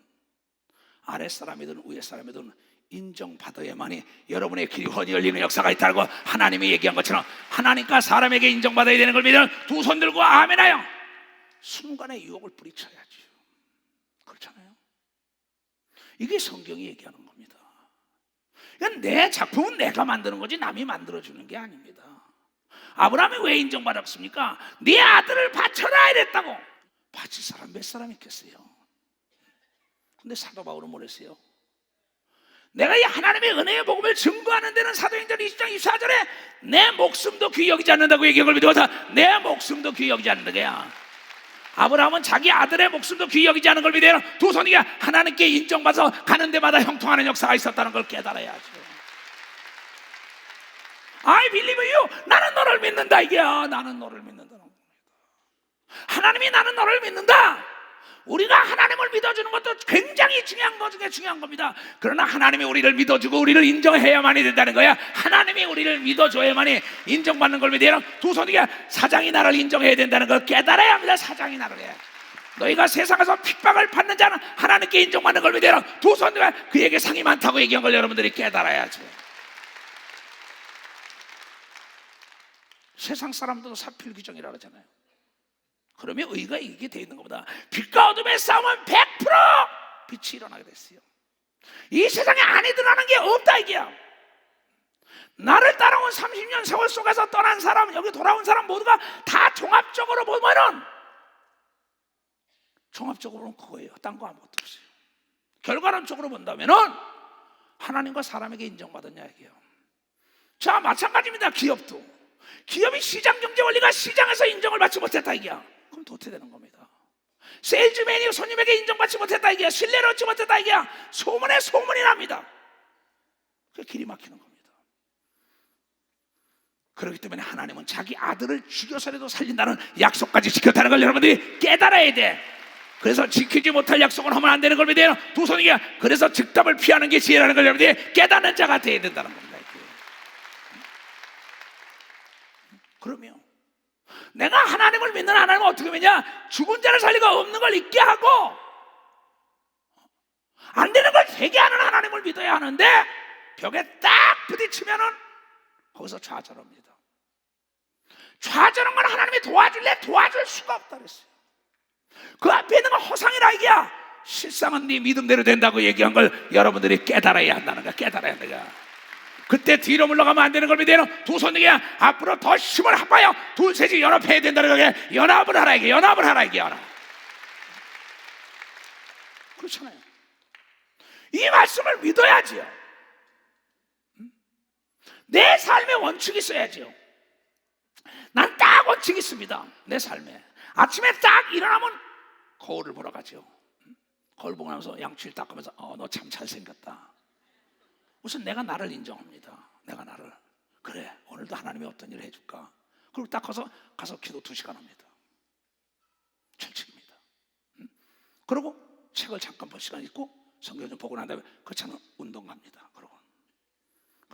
Speaker 2: 아래 사람이든 위에 사람이든 인정받아야만이 여러분의 길이 훤히 열리는 역사가 있다고 하나님이 얘기한 것처럼 하나님과 사람에게 인정받아야 되는 걸 믿으면 두 손 들고 아멘하여 순간의 유혹을 뿌리쳐야지. 그렇잖아요. 이게 성경이 얘기하는 겁니다. 그러니까 내 작품은 내가 만드는 거지 남이 만들어주는 게 아닙니다. 아브라함이 왜 인정받았습니까? 네 아들을 바쳐라 이랬다고. 바칠 사람 몇 사람 있겠어요? 근데 사도 바울은 뭐랬어요? 내가 이 하나님의 은혜의 복음을 증거하는 데는 사도행전 20장 24절에 내 목숨도 귀히 여기지 않는다고 얘기한 걸 믿어서 내 목숨도 귀히 여기지 않는다고야. 아브라함은 자기 아들의 목숨도 귀히 여기지 않은 걸 믿어요. 두 손이 하나님께 인정받아서 가는 데마다 형통하는 역사가 있었다는 걸 깨달아야죠. I believe you. 나는 너를 믿는다 이게야. 나는 너를 믿는다는 겁니다. 하나님이 나는 너를 믿는다. 우리가 하나님을 믿어주는 것도 굉장히 중요한 것 중에 중요한 겁니다. 그러나 하나님이 우리를 믿어주고 우리를 인정해야만이 된다는 거야. 하나님이 우리를 믿어줘야만이 인정받는 걸 믿어요. 두 손이가 사장이 나를 인정해야 된다는 걸 깨달아야 합니다. 사장이 나를 해. 너희가 세상에서 핍박을 받는 자는 하나님께 인정받는 걸 믿어요. 두 손이가 그에게 상이 많다고 얘기한 걸 여러분들이 깨달아야죠. 세상 사람들도 사필규정이라고 하잖아요. 그러면 의가 이게 돼 있는 것보다 빛과 어둠의 싸움은 100% 빛이 일어나게 됐어요. 이 세상에 안에 드러나는 게 없다 이게야. 나를 따라온 30년 세월 속에서 떠난 사람, 여기 돌아온 사람 모두가 다 종합적으로 보면은 종합적으로는 그거예요. 딴 거 아무것도 없어요. 결과론적으로 본다면은 하나님과 사람에게 인정받았냐 이게요. 자, 마찬가지입니다. 기업도. 기업이 시장 경제 원리가 시장에서 인정을 받지 못했다 이게야. 그럼 도태되는 겁니다. 세일즈맨이 손님에게 인정받지 못했다 이게야. 신뢰를 얻지 못했다 이게야. 소문에 소문이 납니다. 그 길이 막히는 겁니다. 그렇기 때문에 하나님은 자기 아들을 죽여서라도 살린다는 약속까지 지켰다는 걸 여러분들이 깨달아야 돼. 그래서 지키지 못할 약속을 하면 안 되는 걸 믿어요. 두 손이야. 그래서 즉답을 피하는 게 지혜라는 걸 여러분들이 깨닫는 자가 되어야 된다는 겁니다. 그러면 내가 하나님을 믿는 하나님은 어떻게 믿냐? 죽은 자를 살리고 없는 걸 있게 하고 안 되는 걸 되게 하는 하나님을 믿어야 하는데 벽에 딱 부딪히면은 거기서 좌절합니다. 좌절한 건 하나님이 도와줄래? 도와줄 수가 없다 그랬어요. 그 앞에 있는 건 허상이라 이게야. 실상은 네 믿음대로 된다고 얘기한 걸 여러분들이 깨달아야 한다는 거야. 깨달아야 한다 이거야. 그때 뒤로 물러가면 안 되는 걸 믿어요. 두 손에게 앞으로 더 힘을 합하여 둘 셋이 연합해야 된다는 거예요. 연합을 하라 이게. 연합을 하라 이게. 연합. 그렇잖아요. 이 말씀을 믿어야지요. 내 삶에 원칙이 있어야지요. 난 딱 원칙이 있습니다. 내 삶에 아침에 딱 일어나면 거울을 보러 가죠. 거울 보고 나면서 양치를 닦으면서 너 참 잘생겼다. 우선 내가 나를 인정합니다. 내가 나를. 그래, 오늘도 하나님이 어떤 일을 해줄까? 그리고 딱 가서 기도 2시간 합니다. 철칙입니다. 그리고 책을 잠깐 볼 시간 있고 성경 좀 보고 난 다음에 그 차는 운동 갑니다. 그러고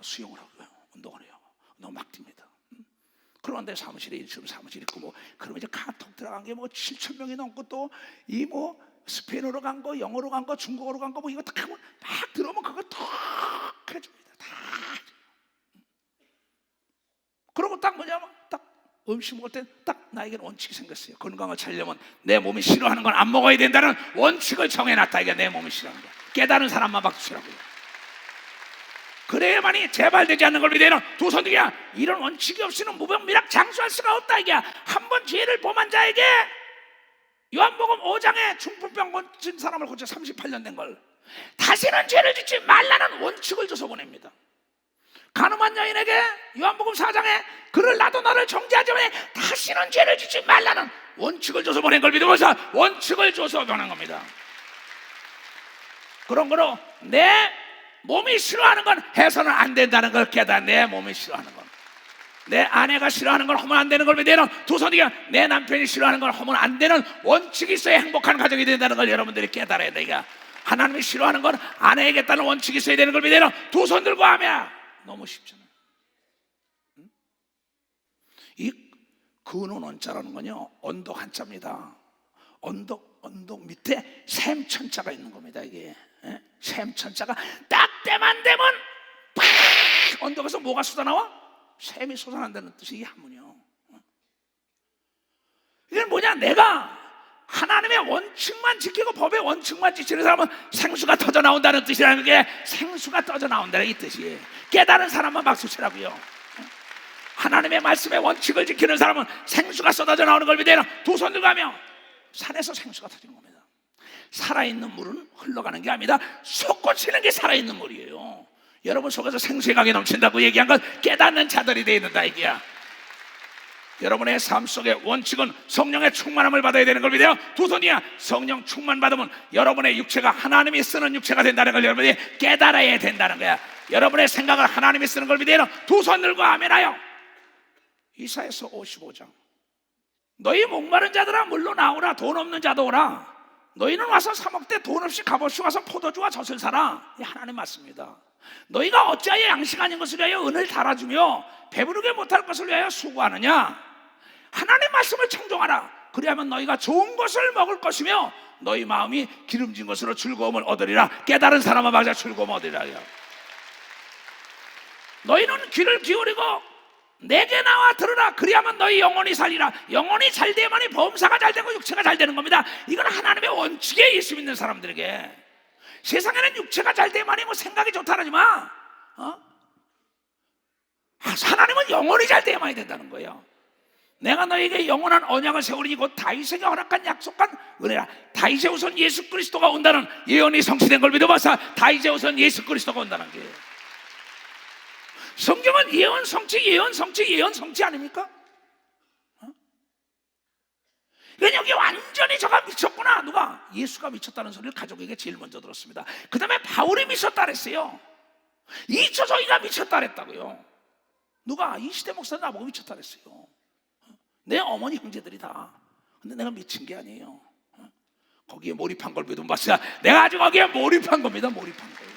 Speaker 2: 수영을 하고요. 운동을 해요. 너무 막 뜁니다. 그런데 사무실에 지금 사무실 있고 뭐 그러면 이제 카톡 들어간 게 뭐 7,000명이 넘고 또 이 뭐 스페인어로 간 거, 영어로 간 거, 중국어로 간 거 뭐 이거 딱 들어오면 그거 탁 해줍니다. 다. 그러고 딱 뭐냐면 딱 음식 먹을 때 딱 나에게는 원칙이 생겼어요. 건강을 찾으려면 내 몸이 싫어하는 건 안 먹어야 된다는 원칙을 정해놨다. 이게 내 몸이 싫어하는 거야. 깨달은 사람만 박수치라고요. 그래야만이 재발되지 않는 걸 믿어요. 두 손들이야. 이런 원칙이 없이는 무병미락 장수할 수가 없다. 이게 한 번 죄를 범한 자에게 요한복음 5장에 중풍병 고친 사람을 고쳐 38년 된 걸 다시는 죄를 짓지 말라는 원칙을 줘서 보냅니다. 간음한 여인에게 요한복음 4장에 그를 나도 너를 정죄하지만 다시는 죄를 짓지 말라는 원칙을 줘서 보낸 걸 믿으면서 원칙을 줘서 보낸 겁니다. 그런 거로 내 몸이 싫어하는 건 해서는 안 된다는 걸 깨달아. 내 몸이 싫어하는 건, 내 아내가 싫어하는 걸 하면 안 되는 걸 믿는 두 손이가 내 남편이 싫어하는 걸 하면 안 되는 원칙이 있어야 행복한 가정이 된다는 걸 여러분들이 깨달아야 돼. 이게 하나님이 싫어하는 건 아내에게따른 원칙이 있어야 되는 걸 믿는 두 손 들고 하면 너무 쉽잖아요. 이 근원 원자라는 건요, 언덕 한자입니다. 언덕 밑에 샘천자가 있는 겁니다. 이게 샘천자가 딱 때만 되면 팍 언덕에서 뭐가 쏟아나와? 샘이 쏟아난다는 뜻이 이게 한문이요. 이게 뭐냐? 내가 하나님의 원칙만 지키고 법의 원칙만 지키는 사람은 생수가 터져 나온다는 뜻이라는 게, 생수가 터져 나온다는 이 뜻이에요. 깨달은 사람만 박수 치라고요. 하나님의 말씀의 원칙을 지키는 사람은 생수가 쏟아져 나오는 걸 믿어요. 두 손 들고 하며 산에서 생수가 터지는 겁니다. 살아있는 물은 흘러가는 게 아닙니다. 솟구치는 게 살아있는 물이에요. 여러분 속에서 생수의 강이 넘친다고 얘기한 건 깨닫는 자들이 되어 있는다 이게야. 여러분의 삶 속의 원칙은 성령의 충만함을 받아야 되는 걸 믿어요. 두 손이야. 성령 충만 받으면 여러분의 육체가 하나님이 쓰는 육체가 된다는 걸 여러분이 깨달아야 된다는 거야. 여러분의 생각을 하나님이 쓰는 걸 믿어요. 두 손 들고 아멘하여. 이사야서 55장. 너희 목마른 자들아 물로 나오라. 돈 없는 자도 오라. 너희는 와서 사 먹되 돈 없이 값없이 와서 포도주와 젖을 사라. 이 하나님 맞습니다. 너희가 어찌하여 양식 아닌 것을 위하여 은을 달아주며 배부르게 못할 것을 위하여 수고하느냐. 하나님 말씀을 청종하라. 그리하면 너희가 좋은 것을 먹을 것이며 너희 마음이 기름진 것으로 즐거움을 얻으리라. 깨달은 사람은 맞아 즐거움을 얻으리라. 너희는 귀를 기울이고 내게 나와 들으라. 그리하면 너희 영혼이 살리라. 영혼이 잘 되야만이 범사가 잘 되고 육체가 잘 되는 겁니다. 이건 하나님의 원칙에 예수 믿는 사람들에게. 세상에는 육체가 잘 되야만이 뭐 생각이 좋다라지 마. 하나님은 영혼이 잘 되야만이 된다는 거예요. 내가 너에게 영원한 언약을 세우리니 곧 다윗에게 허락한 약속한 은혜라. 다윗의 후손 예수 그리스도가 온다는 예언이 성취된 걸 믿어봐서 다윗의 후손 예수 그리스도가 온다는 게. 성경은 예언 성취, 예언 성취, 예언 성취 아닙니까? 그러니까 여기 완전히 저가 미쳤구나. 누가? 예수가 미쳤다는 소리를 가족에게 제일 먼저 들었습니다. 그 다음에 바울이 미쳤다 그랬어요. 이초저기가 미쳤다 그랬다고요. 누가? 이 시대 목사는 나보고 미쳤다 그랬어요. 내 어머니 형제들이다. 근데 내가 미친 게 아니에요. 거기에 몰입한 걸 믿으면 봤어요. 내가 아주 거기에 몰입한 겁니다. 몰입한 거예요.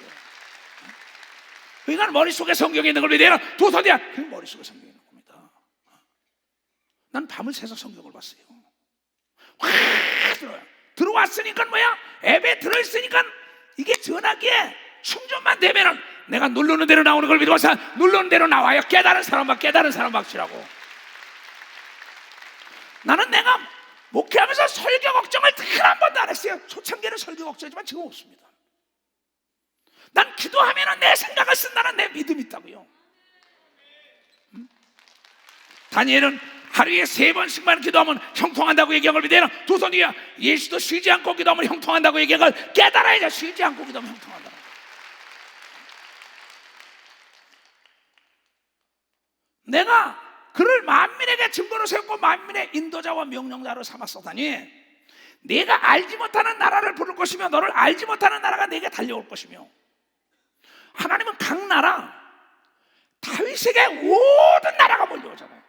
Speaker 2: 그러니까 머릿속에 성경이 있는 걸 믿어요. 두 손이야. 그 머릿속에 성경이 있는 겁니다. 난 밤을 새서 성경을 봤어요. 확 들어왔으니까 뭐야? 앱에 들어있으니까 이게 전화기에 충전만 되면은 내가 누르는 대로 나오는 걸 믿어서 누르는 대로 나와요. 깨달은 사람만 깨달은 사람 박치라고. 나는 내가 목회하면서 설교 걱정을 단 한 번도 안 했어요. 초창기에는 설교 걱정이지만 지금 없습니다. 난 기도하면 내 생각을 쓴다는 내 믿음이 있다고요. 다니엘은 하루에 3번씩만 기도하면 형통한다고 얘기한 걸 믿어요. 두 손이야. 예수도 쉬지 않고 기도하면 형통한다고 얘기한 걸 깨달아야죠. 쉬지 않고 기도하면 형통한다. 내가 그를 만민에게 증거로 세우고 만민의 인도자와 명령자로 삼았었다니, 내가 알지 못하는 나라를 부를 것이며 너를 알지 못하는 나라가 내게 달려올 것이며. 하나님은 각 나라, 다윗에게 모든 나라가 몰려오잖아요.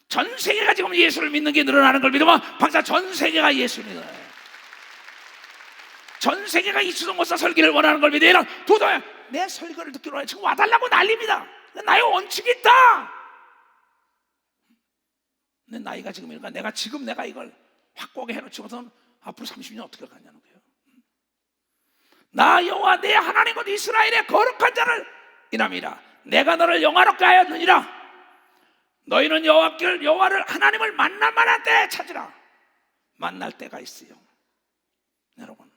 Speaker 2: 전 세계가 지금 예수를 믿는 게 늘어나는 걸 믿으면 박사 전 세계가 예수 믿어요. 전 세계가 이수정 목사 설교를 원하는 걸 믿어요. 도도야, 내 설교를 듣기로 해. 지금 와달라고 난립니다. 나의 원칙이 있다. 내 나이가 지금이니까 내가 이걸 확고하게 해놓지 못하면 앞으로 30년 어떻게 가냐는 거예요. 나 여호와 내 하나님 곧 이스라엘의 거룩한 자를 인함이라. 내가 너를 영화롭게 하였느니라. 너희는 여호와를 하나님을 만날 만한 때에 찾으라. 만날 때가 있어요. 여러분,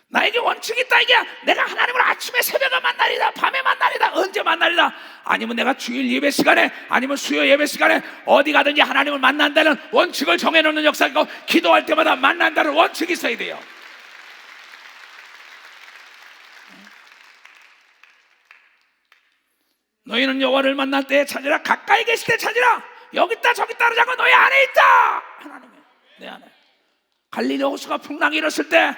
Speaker 2: 나에게 원칙이 있다. 이게 내가 하나님을 아침에 새벽에 만나리다, 밤에 만나리다, 언제 만나리다, 아니면 내가 주일 예배 시간에 아니면 수요 예배 시간에 어디 가든지 하나님을 만난다는 원칙을 정해놓는 역사가 있고, 기도할 때마다 만난다는 원칙이 있어야 돼요. 너희는 여호와를 만날 때 찾으라. 가까이 계실 때 찾으라. 여기 있다 저기 있다 하지 않고 너희 안에 있다. 하나님이 내 안에. 갈릴리 호수가 풍랑이 일었을 때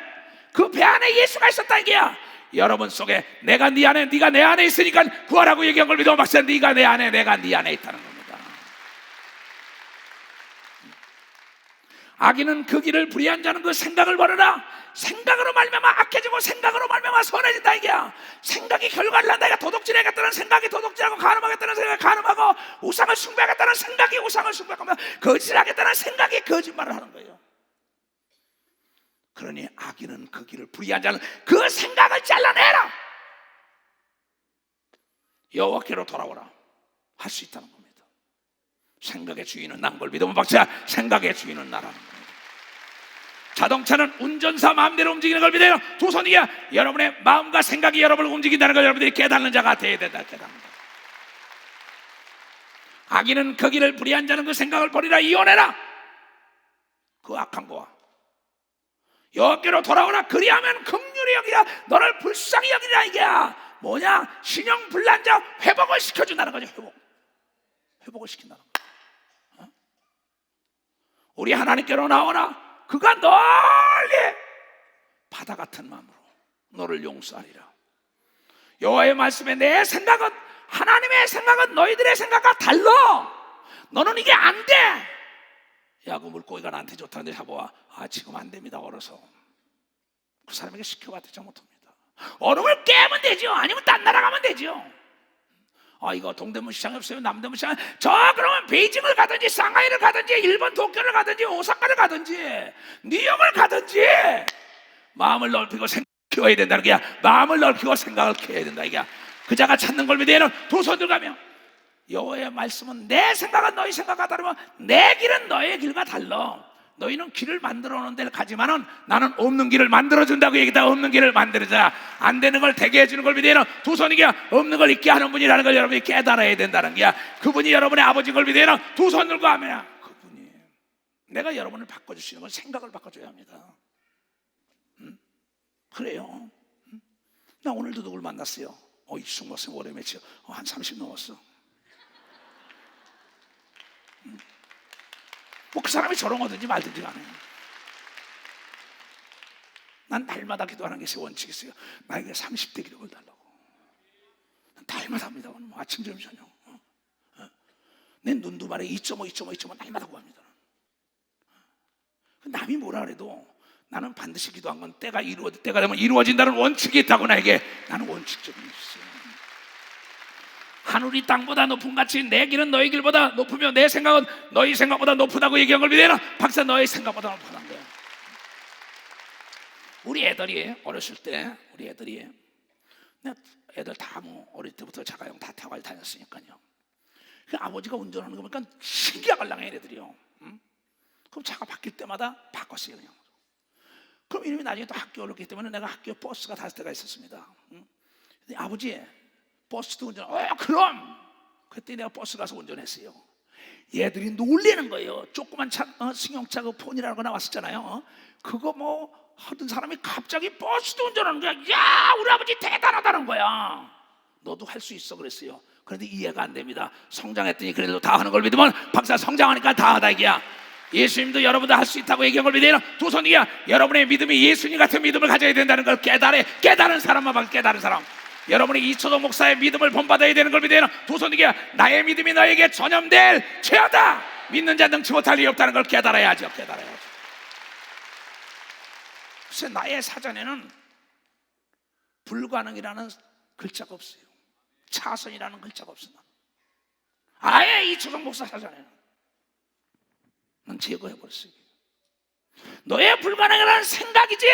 Speaker 2: 그 배 안에 예수가 있었다 이게야. 여러분 속에 내가 네 안에 네가 내 안에 있으니까 구하라고 얘기한 걸 믿어 막상 네가 내 안에 내가 네 안에 있다는 겁니다. 악인은 그 길을 불의한 자는 그 생각을 버려라. 생각으로 말미암아 악해지고 생각으로 말미암아 선해진다 이게야. 생각이 결과를 난다. 이게 도둑질하겠다는 생각이 도둑질하고 간음하겠다는 생각이 간음하고 우상을 숭배하겠다는 생각이 우상을 숭배하고 거짓하겠다는 생각이 거짓말을 하는 거예요. 그러니 악인은 그 길을 불의한 자는 그 생각을 잘라내라. 여호와께로 돌아오라. 할 수 있다는 겁니다. 생각의 주인은 난 걸 믿으면 박자. 생각의 주인은 나라는 겁니다. 자동차는 운전사 마음대로 움직이는 걸 믿어요. 두 손이야. 여러분의 마음과 생각이 여러분을 움직인다는 걸 여러분들이 깨닫는 자가 되어야 된다. 깨닫는다. 악인은 그 길을 불의한 자는 그 생각을 버리라. 이혼해라. 그 악한 거와 여호와께로 돌아오라. 그리하면 긍휼히 여기라. 너를 불쌍히 여기라. 이게 뭐냐? 신용불난자 회복을 시켜준다는 거죠. 회복을 시킨다는 거죠. 우리 하나님께로 나오나 그가 널리 바다 같은 마음으로 너를 용서하리라. 여호와의 말씀에 내 생각은 하나님의 생각은 너희들의 생각과 달라. 너는 이게 안 돼. 야, 그 물고기가 나한테 좋다는데 잡아와. 지금 안 됩니다. 얼어서. 그 사람에게 시켜봤자 못합니다. 얼음을 깨면 되죠. 아니면 딴 나라 가면 되죠. 이거 동대문 시장이 없어요. 남대문 시장. 그러면 베이징을 가든지 상하이를 가든지 일본 도쿄를 가든지 오사카를 가든지 뉴욕을 가든지 마음을 넓히고 생각을 키워야 된다는 게야. 마음을 넓히고 생각을 키워야 된다 이게. 그 자가 찾는 걸 믿으면 두 손들 가며 여호와의 말씀은 내 생각은 너희 생각과 다르면 내 길은 너의 길과 달라. 너희는 길을 만들어 놓은 데를 가지만은 나는 없는 길을 만들어 준다고 얘기했다. 없는 길을 만들자. 안 되는 걸 되게 해주는 걸 믿으면 두 손이게 없는 걸 있게 하는 분이라는 걸 여러분이 깨달아야 된다는 게야. 그분이 여러분의 아버지인 걸 믿으면 두 손 들고 하면 그분이 내가 여러분을 바꿔주시는 건 생각을 바꿔줘야 합니다. 그래요. 나 오늘도 누굴 만났어요. 이승모생 올해 며칠 한 30 넘었어. 그 사람이 저러든지 말든지 간에 난 날마다 기도하는 게 제 원칙이 있어요. 나에게 30대 기록을 달라고. 날마다 합니다. 아침 점심 저녁. 내 눈두 발에 2.5 날마다 구합니다. 남이 뭐라 그래도 나는 반드시 기도한 건 때가 되면 이루어진다는 원칙이 있다고. 나에게 나는 원칙적인 게 있어요. 하늘이 땅보다 높은 같이 내 길은 너희 길보다 높으며 내 생각은 너희 생각보다 높다고 얘기한 걸 믿어라. 박사 너희 생각보다 높다는 거야. 우리 애들이 어렸을 때 우리 애들이 애들 다 어릴 때부터 자가용 다 타고 다녔으니까요. 그 아버지가 운전하는 거 보니까 신기하갈랑해 애들이요. 그럼 차가 바뀔 때마다 바꿨어요 그냥. 그럼 이놈이 나중에 또 학교 올랐기 때문에 내가 학교 버스가 5대가 있었습니다. 근데 아버지 버스도 운전. 그럼 그때 내가 버스 가서 운전했어요. 얘들이 놀리는 거예요. 조그만 차, 승용차 그 폰이라는 거 나왔었잖아요. 그거 하던 사람이 갑자기 버스도 운전하는 거야. 야, 우리 아버지 대단하다는 거야. 너도 할 수 있어 그랬어요. 그런데 이해가 안 됩니다. 성장했더니 그래도 다 하는 걸 믿으면 박사 성장하니까 다 하다 이게야. 예수님도 여러분도 할 수 있다고 얘기한 걸 믿어요. 두 손이야. 여러분의 믿음이 예수님 같은 믿음을 가져야 된다는 걸 깨달은 사람만 봐. 깨달은 사람. 여러분이 이초동 목사의 믿음을 본받아야 되는 걸 믿어요. 두 손이게 나의 믿음이 너에게 전염될 죄하다. 믿는 자 능치 못할 일이 없다는 걸 깨달아야죠. 깨달아야죠. 글쎄 나의 사전에는 불가능이라는 글자가 없어요. 차선이라는 글자가 없어요. 아예 이초동 목사 사전에는 난 제거해버렸어요. 너의 불가능이라는 생각이지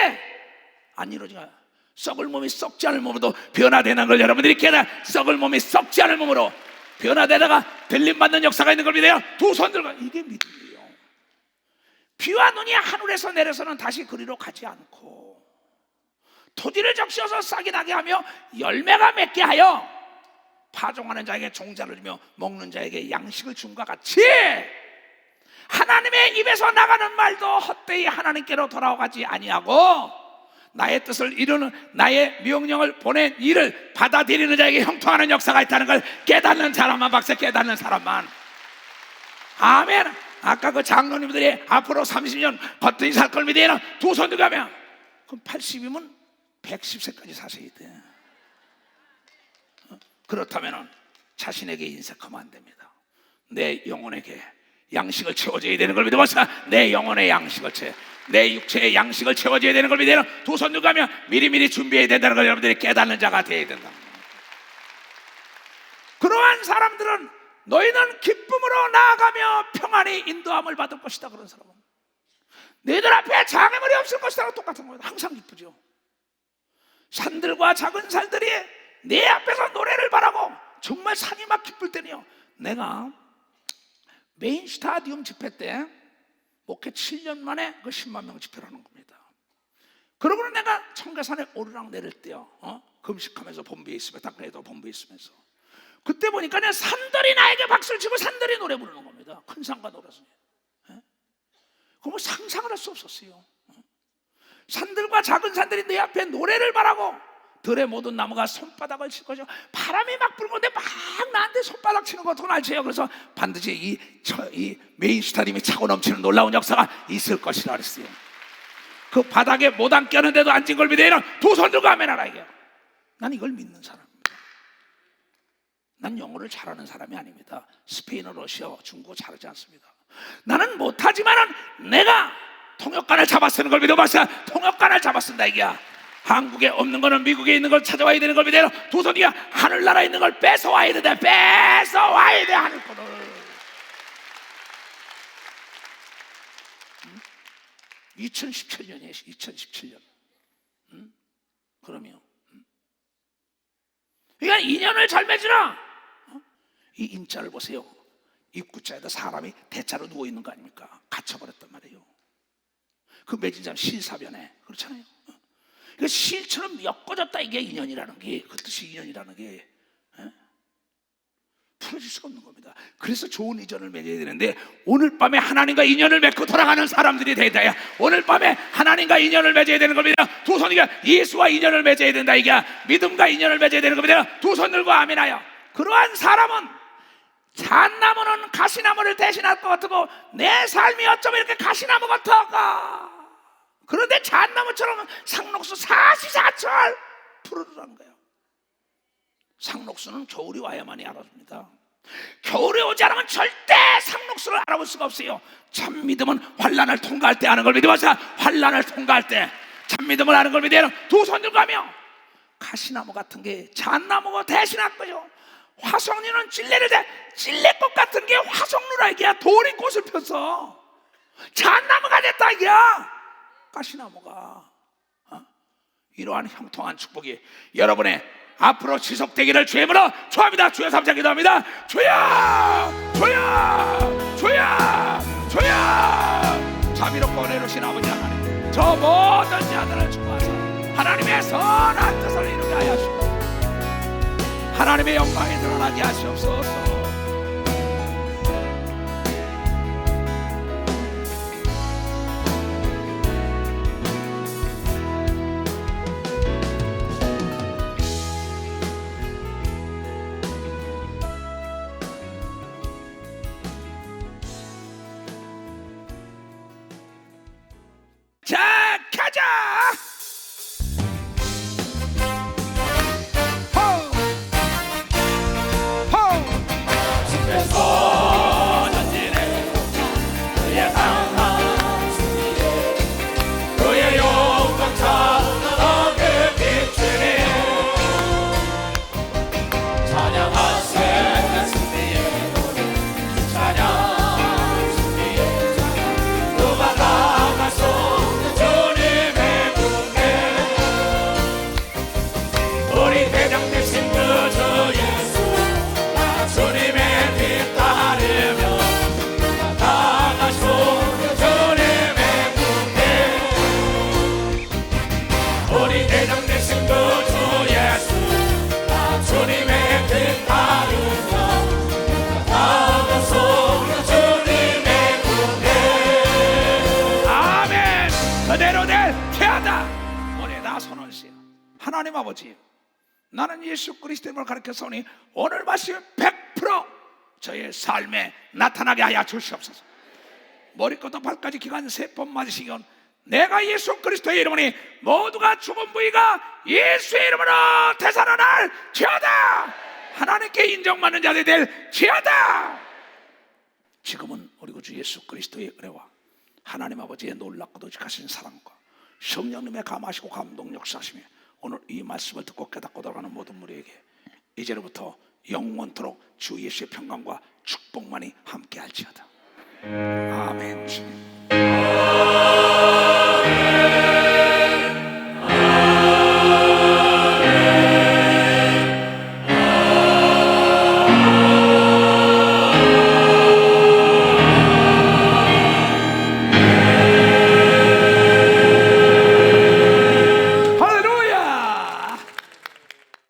Speaker 2: 안 이루어지냐. 썩을 몸이 썩지 않을 몸으로 변화되는 걸 여러분들이 깨달아. 썩을 몸이 썩지 않을 몸으로 변화되다가 들림받는 역사가 있는 걸 믿어요. 두 손 들고. 이게 믿음이에요. 비와 눈이 하늘에서 내려서는 다시 그리로 가지 않고 토지를 적셔서 싹이 나게 하며 열매가 맺게 하여 파종하는 자에게 종자를 주며 먹는 자에게 양식을 준 것 같이 하나님의 입에서 나가는 말도 헛되이 하나님께로 돌아가지 아니하고 나의 뜻을 이루는 나의 명령을 보낸 일을 받아들이는 자에게 형통하는 역사가 있다는 걸 깨닫는 사람만, 박사, 깨닫는 사람만. 아멘. 아까 그 장로님들이 앞으로 30년 거뜬히 살 걸 믿으면 두 손 들고 가면, 그럼 80이면 110세까지 사셔야 돼. 그렇다면 자신에게 인색하면 안 됩니다. 내 영혼에게 양식을 채워줘야 되는 걸 믿어보세요. 내 영혼의 양식을 내 육체의 양식을 채워줘야 되는 걸 믿으면 두 손 들고 가면 미리미리 준비해야 된다는 걸 여러분들이 깨닫는 자가 되어야 된다. 그러한 사람들은 너희는 기쁨으로 나아가며 평안히 인도함을 받을 것이다. 그런 사람은 너희들 앞에 장애물이 없을 것이다. 똑같은 겁니다. 항상 기쁘죠. 산들과 작은 산들이 내 앞에서 노래를 바라고, 정말 산이 막 기쁠 때는요, 내가 메인 스타디움 집회 때 목회 7년 만에 그 10만 명 집회를 하는 겁니다. 그러고는 내가 청계산에 오르락 내릴 때요, 금식하면서 본부에 있으면, 당근에도 본부에 있으면서, 그때 보니까 내 산들이 나에게 박수를 치고 산들이 노래 부르는 겁니다. 큰 산과 노래서. 그거 상상을 할 수 없었어요. 산들과 작은 산들이 내 앞에 노래를 바라고, 들의 모든 나무가 손바닥을 칠 것이요, 바람이 막 불는데 막 나한테 손바닥 치는 거 어떻게 알지요? 그래서 반드시 이 메인 스타디움이 차고 넘치는 놀라운 역사가 있을 것이라 그랬어요. 그 바닥에 못 앉겠는데도 앉은 걸 믿어요. 두 손 들고 아멘하라 이게. 난 이걸 믿는 사람입니다. 난 영어를 잘하는 사람이 아닙니다. 스페인어, 러시아, 중국어 잘하지 않습니다. 나는 못하지만은 내가 통역관을 잡아쓰는 걸 믿어봤어요. 통역관을 잡아쓴다 이게야. 한국에 없는 거는 미국에 있는 걸 찾아와야 되는 걸 믿어요. 두 손이야. 하늘나라에 있는 걸 뺏어와야 돼. 뺏어와야 돼, 하늘 거를. 2017년이에요 2017년. 그러면 그러니까 인연을 잘 맺으라. 이 인자를 보세요. 입구자에다 사람이 대자로 누워있는 거 아닙니까? 갇혀버렸단 말이에요. 그 맺은 자는 실사변에, 그렇잖아요. 그러니까 실처럼 엮어졌다. 이게 인연이라는 게, 그 뜻이 인연이라는 게 풀어질 수가 없는 겁니다. 그래서 좋은 인연을 맺어야 되는데, 오늘 밤에 하나님과 인연을 맺고 돌아가는 사람들이 되어야, 오늘 밤에 하나님과 인연을 맺어야 되는 겁니다. 두 손이가 예수와 인연을 맺어야 된다. 이게 믿음과 인연을 맺어야 되는 겁니다. 두 손 들고 아멘하여. 그러한 사람은 잣나무는 가시나무를 대신할 것 같고, 내 삶이 어쩌면 이렇게 가시나무 같아가. 그런데 잣나무처럼 상록수 사시사철 푸르르라는 거예요. 상록수는 겨울이 와야만이 알아줍니다. 겨울이 오지 않으면 절대 상록수를 알아볼 수가 없어요. 참 믿음은 환난을 통과할 때 아는 걸 믿어보세요. 환난을 통과할 때 참 믿음을 아는 걸 믿어요. 두 손 들고 가며 가시나무 같은 게 잣나무가 대신할 거죠. 화성리는 찔레꽃 같은 게 화성루라 이게야. 돌이 꽃을 펴서 잣나무가 됐다 이게야. 가시나무가. 이러한 형통한 축복이 여러분의 앞으로 지속되기를 주의 이름으로 축원합니다. 주여 삼창 기도합니다. 주여, 주여, 주여, 주여. 자비롭고 은혜로우신 아버지 하나님, 저 모든 자들을 축복하사 하나님의 선한 뜻을 이루게 하여 주시옵소서. 하나님의 영광이 드러나게 하시옵소서. 자, 가자. 하나님 아버지, 나는 예수 그리스도를 가르쳐서니 오늘 말씀이 100% 저의 삶에 나타나게 하여 주시옵소서. 머리부터 발까지 기간 3번 맞으시건 내가 예수 그리스도의 이름으로 모두가 죽은 부위가 예수의 이름으로 되살아날지어다. 하나님께 인정받는 자들이 될지어다. 지금은 우리 구주 예수 그리스도의 은혜와 하나님 아버지의 놀랍고도 지하신 사랑과 성령님의 감하시고 감동 역사하시며 오늘 이 말씀을 듣고 깨닫고 돌아가는 모든 무리에게 이제로부터 영원토록 주 예수의 평강과 축복만이 함께할지어다. 아멘.